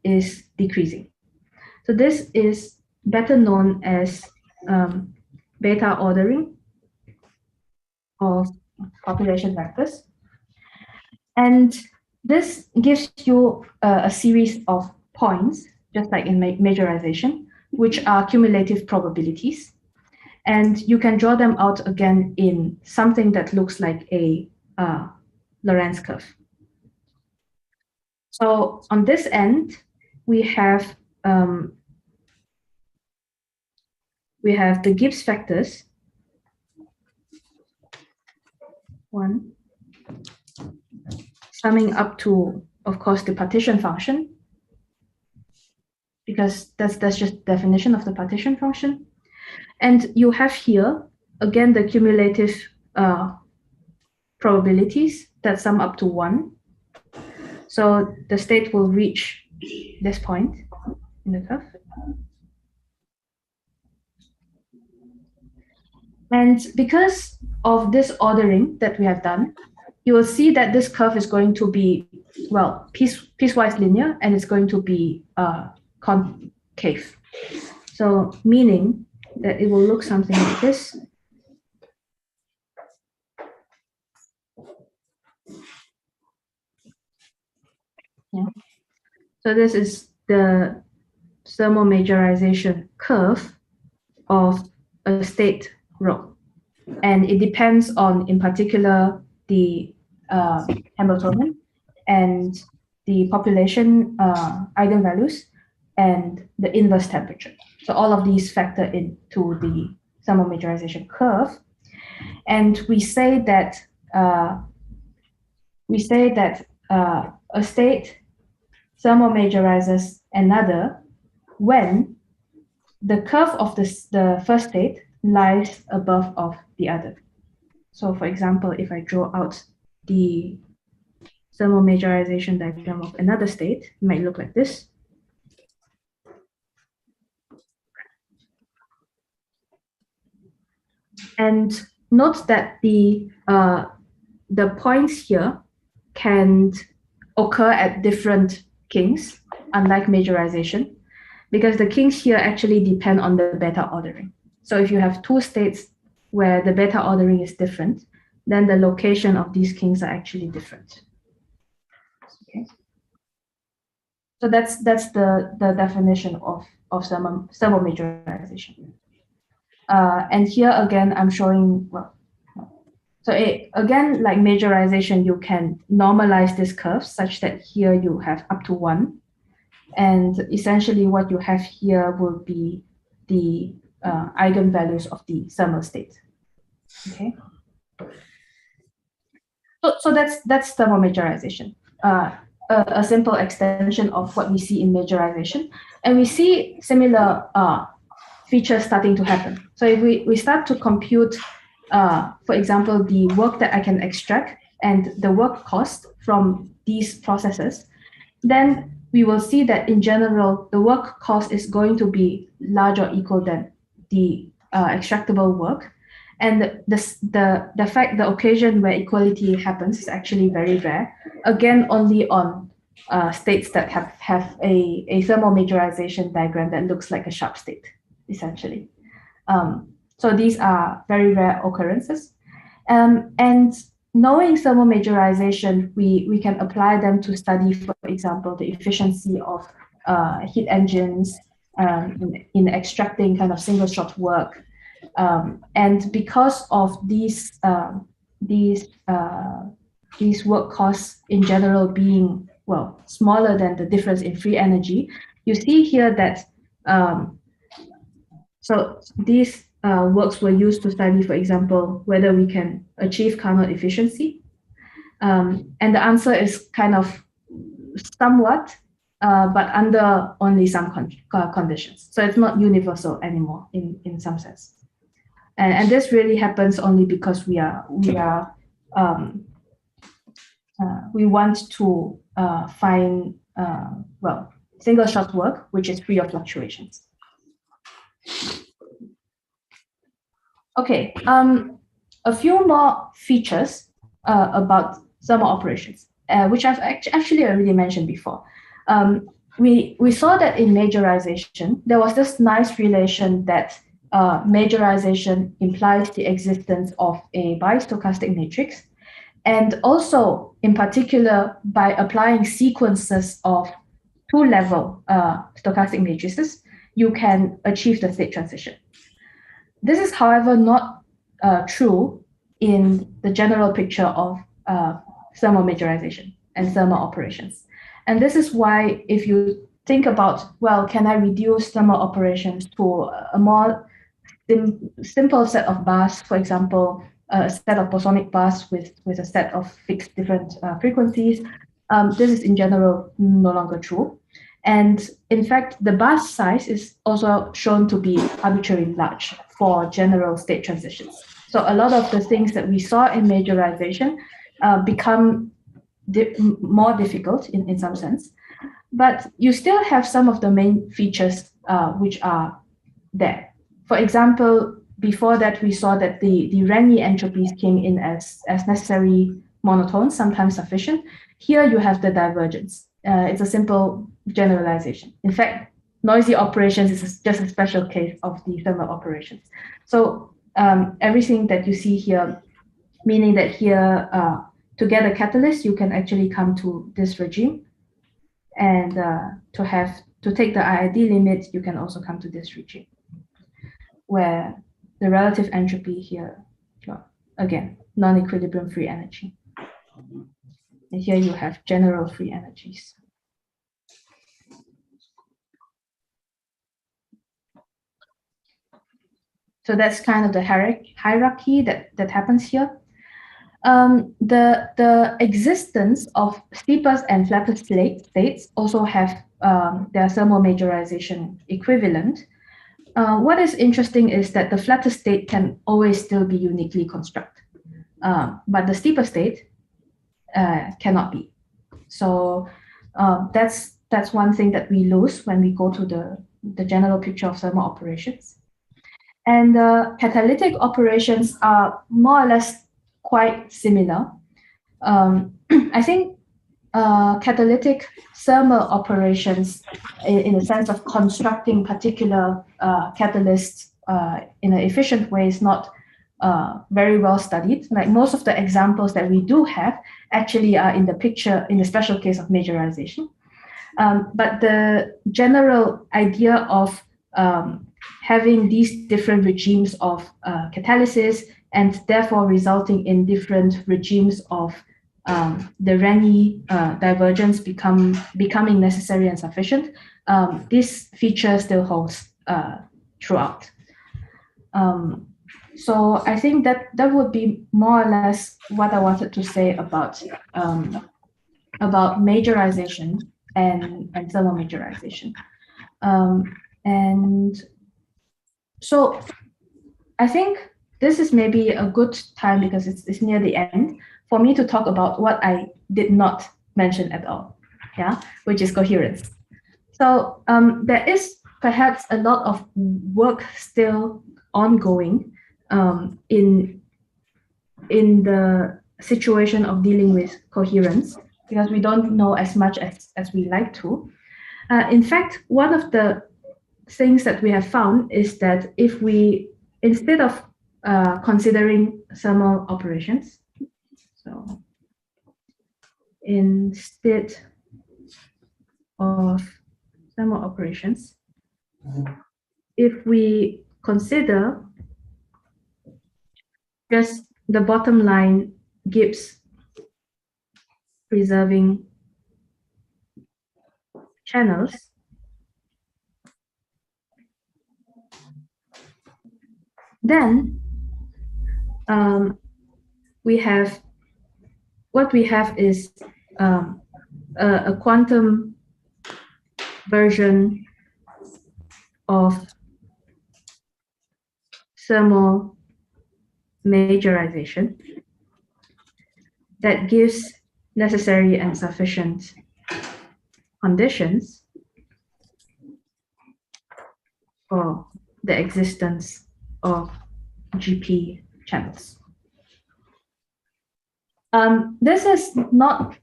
is decreasing. So this is better known as beta ordering of population vectors. And this gives you a series of points, just like in majorization, which are cumulative probabilities. And you can draw them out again in something that looks like a Lorentz curve. So on this end, we have the Gibbs factors. One, summing up to, of course, the partition function, because that's just definition of the partition function. And you have here, again, the cumulative probabilities that sum up to 1. So the state will reach this point in the curve. And because of this ordering that we have done, you will see that this curve is going to be, well, piecewise linear, and it's going to be concave. So meaning that it will look something like this. Yeah. So this is the thermal majorization curve of a state rho. And it depends on, in particular, the Hamiltonian and the population eigenvalues and the inverse temperature. So all of these factor into the thermal majorization curve. And we say that a state thermal majorizes another when the curve of the first state lies above of the other. So for example, if I draw out the thermal majorization diagram of another state, it might look like this. And note that the points here can occur at different kings, unlike majorization, because the kings here actually depend on the beta ordering. So if you have two states where the beta ordering is different, then the location of these kings are actually different. Okay. So that's the definition of thermal majorization. And here again, I'm showing, well, so again, like majorization, you can normalize this curve such that here you have up to 1. And essentially what you have here will be the eigenvalues of the thermal state. Okay. So that's thermal majorization, a simple extension of what we see in majorization. And we see similar features starting to happen. So if we start to compute, for example, the work that I can extract and the work cost from these processes, then we will see that in general, the work cost is going to be larger or equal than the extractable work. And the occasion where equality happens is actually very rare. Again, only on states that have a thermal majorization diagram that looks like a sharp state, essentially. So these are very rare occurrences. And knowing thermal majorization, we can apply them to study, for example, the efficiency of heat engines in extracting kind of single shot work. And because of these work costs in general being, well, smaller than the difference in free energy, you see here that so these works were used to study, for example, whether we can achieve Carnot efficiency. And the answer is kind of somewhat, but under only some conditions. So it's not universal anymore in some sense. And this really happens only because we want to find, well, single shot work, which is free of fluctuations. Okay, a few more features about thermal operations, which I've actually already mentioned before. We saw that in majorization, there was this nice relation that majorization implies the existence of a bistochastic matrix. And also, in particular, by applying sequences of two-level stochastic matrices, you can achieve the state transition. This is, however, not true in the general picture of thermal majorization and thermal operations. And this is why, if you think about, well, can I reduce thermal operations to a more simple set of bars, for example, a set of bosonic bars with a set of fixed different frequencies. This is in general no longer true. And in fact, the bus size is also shown to be arbitrarily large for general state transitions. So a lot of the things that we saw in majorization become more difficult in some sense. But you still have some of the main features which are there. For example, before that, we saw that the Renyi entropies came in as necessary monotones, sometimes sufficient. Here you have the divergence. It's a simple generalization. In fact, noisy operations is just a special case of the thermal operations. So everything that you see here, meaning that here, to get a catalyst, you can actually come to this regime. And to take the IID limit, you can also come to this regime, where the relative entropy here, well, again, non-equilibrium free energy. And here you have general free energies. So that's kind of the hierarchy that happens here. The existence of steepest and flattest states also have their thermal majorization equivalent. What is interesting is that the flattest state can always still be uniquely constructed, but the steeper state cannot be. So that's one thing that we lose when we go to the general picture of thermal operations. And catalytic operations are more or less quite similar. I think catalytic thermal operations, in the sense of constructing particular catalysts in an efficient way, is not very well studied. Like most of the examples that we do have actually are in the picture in the special case of majorization. But the general idea of having these different regimes of catalysis and therefore resulting in different regimes of the Renyi divergence becoming necessary and sufficient, this feature still holds throughout. So I think that would be more or less what I wanted to say about majorization and thermal majorization. And so I think this is maybe a good time, because it's near the end, for me to talk about what I did not mention at all, which is coherence. So there is perhaps a lot of work still ongoing in the situation of dealing with coherence, because we don't know as much as we like to. In fact, one of the things that we have found is that if we, instead of considering thermal operations, so instead of thermal operations, if we consider just the bottom line Gibbs preserving channels, then what we have is a quantum version of thermal majorization that gives necessary and sufficient conditions for the existence of GP channels. This is not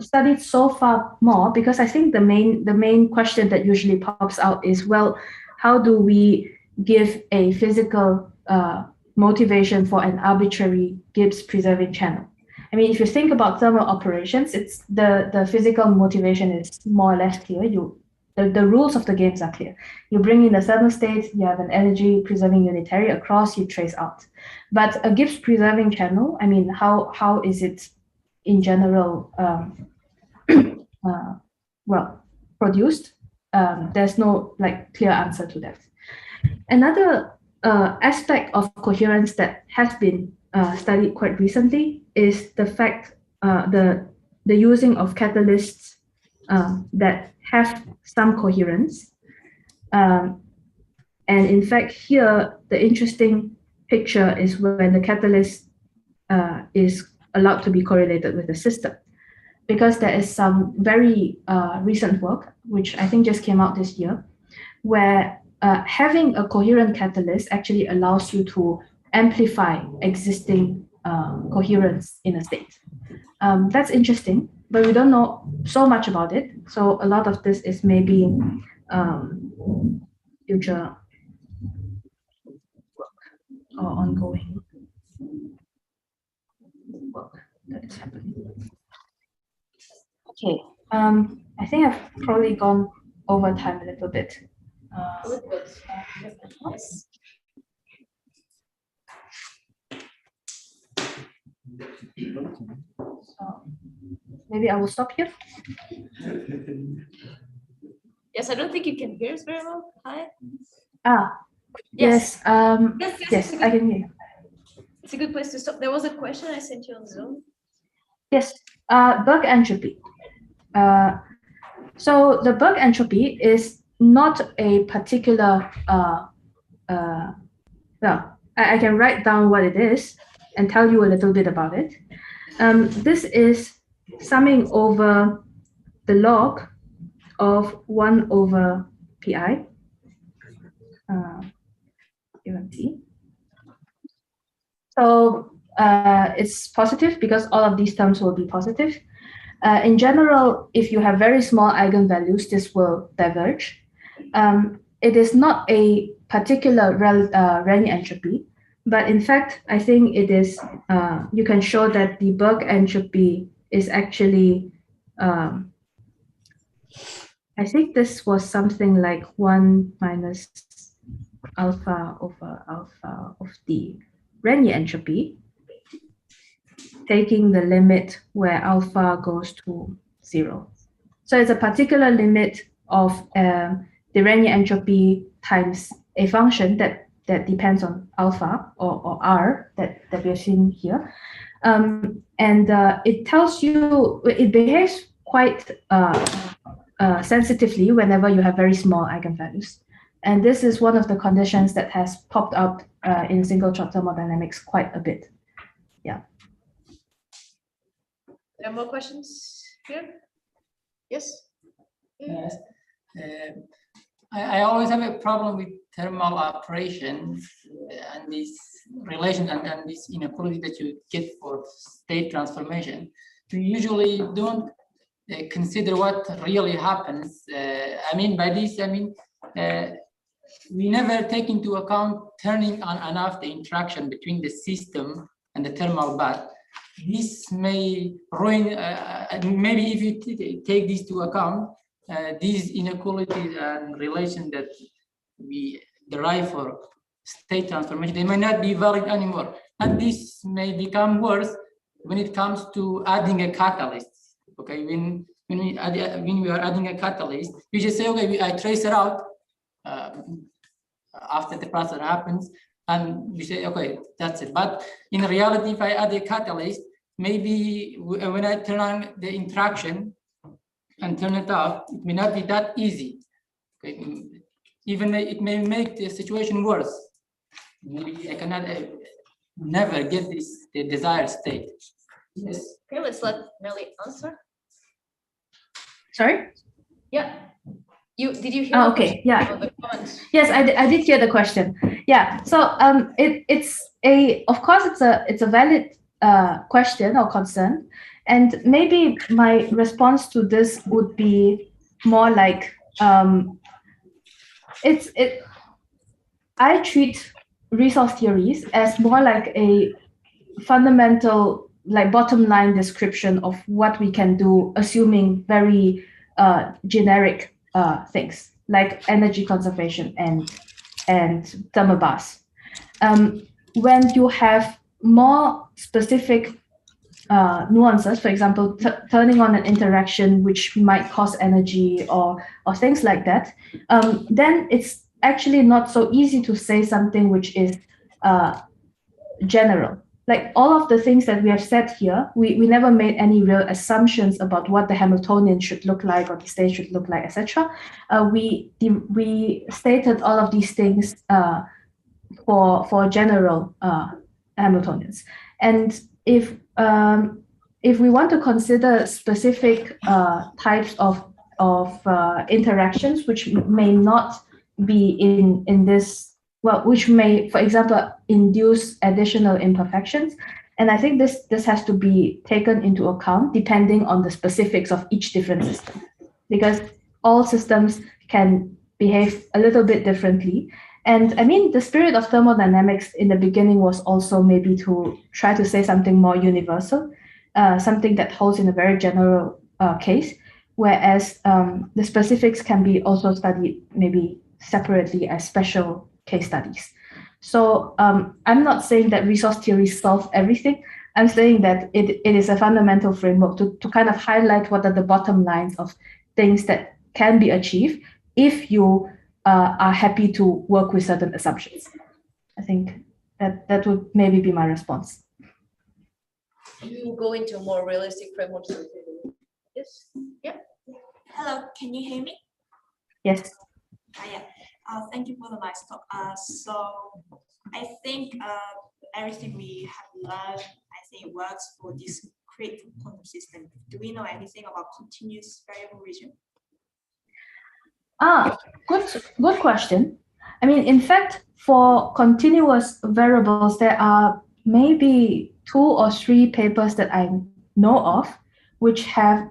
studied so far more, because I think the main question that usually pops out is, well, how do we give a physical motivation for an arbitrary Gibbs preserving channel? I mean, if you think about thermal operations, it's the physical motivation is more or less clear. The rules of the games are clear. You bring in the thermal state, you have an energy preserving unitary across, you trace out. But a Gibbs preserving channel, I mean, how is it in general produced? There's no like clear answer to that. Another aspect of coherence that has been studied quite recently is the fact the using of catalysts that have some coherence. And in fact, here, the interesting picture is when the catalyst is allowed to be correlated with the system. Because there is some very recent work, which I think just came out this year, where having a coherent catalyst actually allows you to amplify existing coherence in a state. That's interesting, but we don't know so much about it. So a lot of this is maybe future work or ongoing work that is happening. Okay, I think I've probably gone over time a little bit. So maybe I will stop here. Yes, I don't think you can hear us very well. Hi. Yes. Yes, I can hear you. It's a good place to stop. There was a question I sent you on Zoom. Yes, bulk entropy. So the bulk entropy is not a particular, well, I can write down what it is and tell you a little bit about it. This is summing over the log of 1 over pi, given t. So it's positive because all of these terms will be positive. In general, if you have very small eigenvalues, this will diverge. It is not a particular Renyi entropy, but in fact, I think it is, you can show that the bulk entropy is actually, I think this was something like 1 minus alpha over alpha of the Renyi entropy, taking the limit where alpha goes to 0. So it's a particular limit of the Renyi entropy times a function that depends on alpha or r that we have seen here. And it tells you, it behaves quite sensitively whenever you have very small eigenvalues. And this is one of the conditions that has popped up in single-shot thermodynamics quite a bit. Yeah. There are more questions here? Yes? Yes. I always have a problem with thermal operations and this relation and this inequality that you get for state transformation. You usually don't consider what really happens. I mean, by this, I mean, we never take into account turning on and off the interaction between the system and the thermal bath. This may ruin, maybe if you take this to account, these inequalities and relations that we derive for state transformation, they may not be valid anymore. And this may become worse when it comes to adding a catalyst. Okay, when we are adding a catalyst, you just say, okay, I trace it out after the process happens, and we say, okay, that's it. But in reality, if I add a catalyst, maybe when I turn on the interaction and turn it off, it may not be that easy. Okay? Even it may make the situation worse. Maybe I cannot never get the desired state. Yes. Okay, let's let Nelly answer. Sorry? Yeah. Did you hear? Oh, okay. Yeah. Yes, I did hear the question. Yeah. So of course it's a valid question or concern, and maybe my response to this would be more like I treat resource theories as more like a fundamental, like bottom line description of what we can do, assuming very generic things like energy conservation and thermal bars. When you have more specific nuances, for example, turning on an interaction which might cost energy or things like that, then it's actually not so easy to say something which is general. Like all of the things that we have said here, we never made any real assumptions about what the Hamiltonian should look like or the state should look like, etc. We stated all of these things for general Hamiltonians. And if we want to consider specific types of interactions which may not be in this, well, which may, for example, induce additional imperfections. And I think this has to be taken into account depending on the specifics of each different system, because all systems can behave a little bit differently. And I mean, the spirit of thermodynamics in the beginning was also maybe to try to say something more universal, something that holds in a very general case, whereas the specifics can be also studied maybe separately as special case studies. So I'm not saying that resource theory solves everything. I'm saying that it is a fundamental framework to kind of highlight what are the bottom lines of things that can be achieved if you are happy to work with certain assumptions. I think that would maybe be my response. You go into more realistic frameworks. Yes. Yeah. Hello, can you hear me? Yes. Yeah. Thank you for the nice talk. So I think everything we have learned, I think works for this discrete quantum system. Do we know anything about continuous variable region? Good question. I mean, in fact, for continuous variables, there are maybe 2 or 3 papers that I know of which have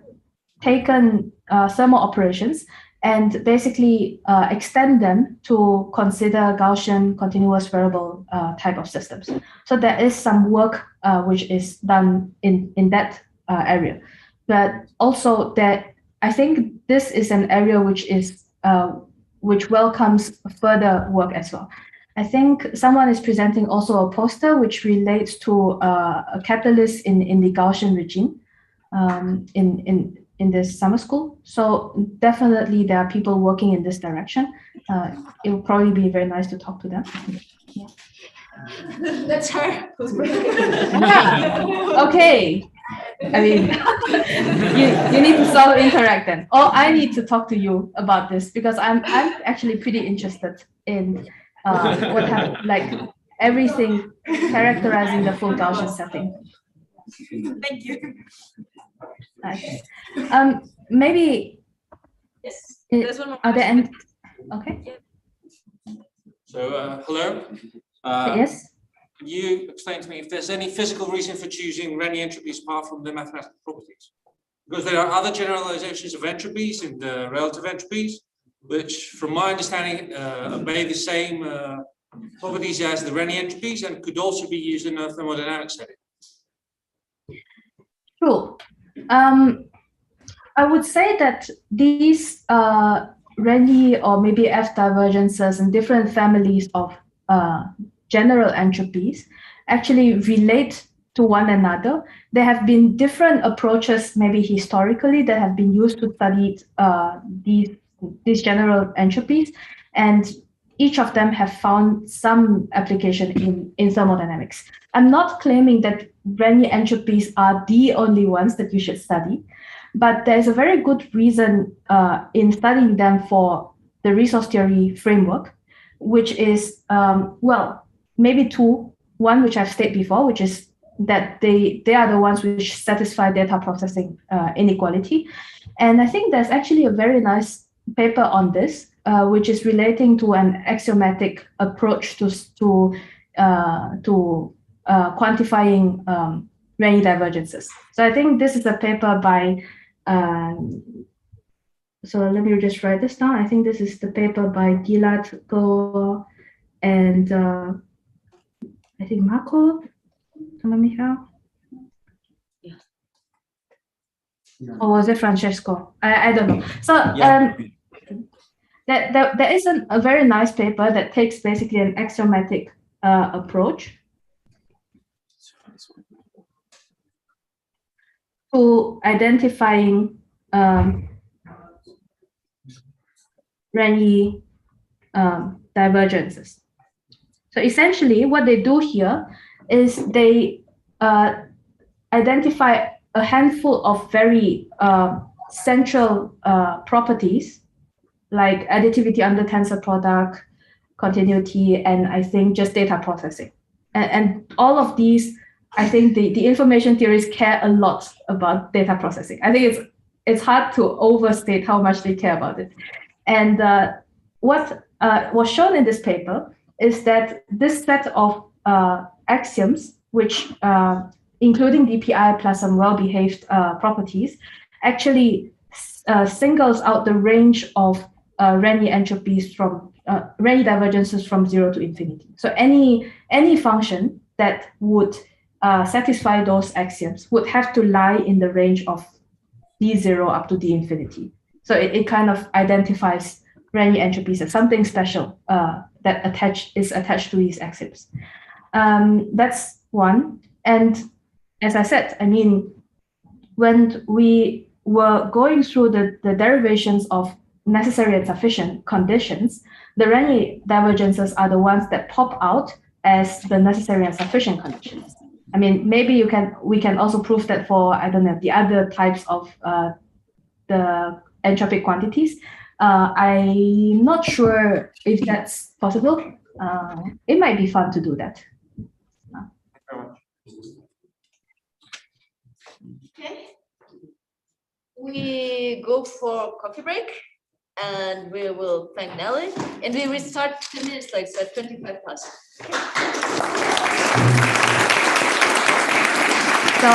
taken thermal operations and basically extend them to consider Gaussian continuous variable type of systems. So there is some work which is done in that area. But also that I think this is an area which is which welcomes further work as well. I think someone is presenting also a poster which relates to a catalyst in the Gaussian regime in this summer school. So definitely there are people working in this direction. It will probably be very nice to talk to them. Yeah. That's her. Okay. I mean, you need to sort of interact then. Or I need to talk to you about this because I'm actually pretty interested in what have like everything characterizing the full Gaussian setting. Thank you. Nice. Maybe. Yes. There's one more. Are there any? Okay. So hello. Yes. Can you explain to me if there's any physical reason for choosing Renyi entropies apart from the mathematical properties? Because there are other generalizations of entropies in the relative entropies, which from my understanding obey the same properties as the Renyi entropies and could also be used in a thermodynamic setting. True. I would say that these Renyi or maybe F divergences and different families of general entropies actually relate to one another. There have been different approaches, maybe historically, that have been used to study these general entropies, and each of them have found some application in thermodynamics. I'm not claiming that Renyi entropies are the only ones that you should study, but there's a very good reason in studying them for the resource theory framework, which is, well, maybe 2. One, which I've stated before, which is that they are the ones which satisfy data processing inequality. And I think there's actually a very nice paper on this, which is relating to an axiomatic approach to quantifying Renyi divergences. So I think this is a paper by, so let me just write this down. I think this is the paper by Gilad, Go, and I think Marco, Michael, or was it Francesco? I don't know. So there is a very nice paper that takes basically an axiomatic approach to identifying Renyi divergences. So essentially what they do here is they identify a handful of very central properties like additivity under tensor product, continuity, and I think just data processing. And all of these, I think the information theorists care a lot about data processing. I think it's hard to overstate how much they care about it. And what was shown in this paper is that this set of axioms, which including DPI plus some well-behaved properties, actually singles out the range of Renyi entropies from Renyi divergences from 0 to infinity. So any function that would satisfy those axioms would have to lie in the range of d0 up to d infinity. So it kind of identifies Renyi entropies as something special that is attached to these axioms. That's one. And as I said, I mean, when we were going through the derivations of necessary and sufficient conditions, the Renyi divergences are the ones that pop out as the necessary and sufficient conditions. I mean, maybe we can also prove that for, I don't know, the other types of the entropic quantities. I'm not sure if that's possible. It might be fun to do that. Okay. We go for coffee break, and we will thank Nelly, and we will start 2 minutes like so at 25 plus. So,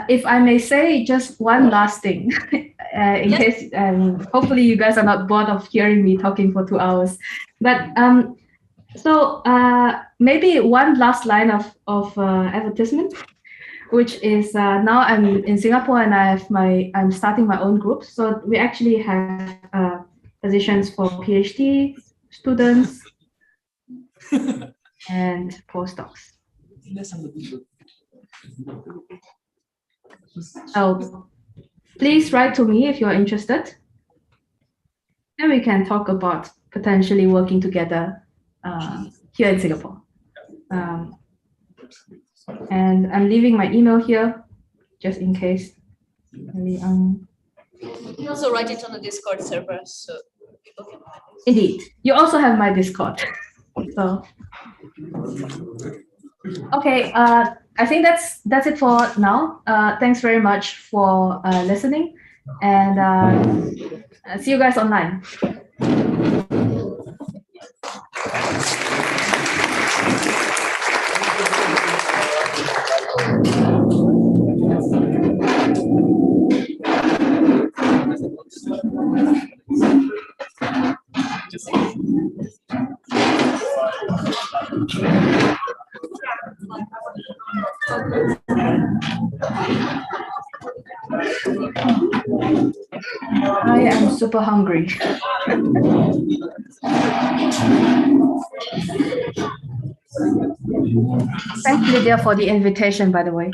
if I may say just one last thing, in case, hopefully you guys are not bored of hearing me talking for 2 hours, but so maybe one last line of advertisement, which is now I'm in Singapore and I'm starting my own group. So we actually have positions for PhD students and postdocs. So please write to me if you're interested, and we can talk about potentially working together here in Singapore. And I'm leaving my email here just in case. You can also write it on the Discord server so people can find it. Indeed. You also have my Discord. So okay, I think that's it for now. Thanks very much for listening, and see you guys online. I am super hungry. Thank you, Lydia, for the invitation, by the way.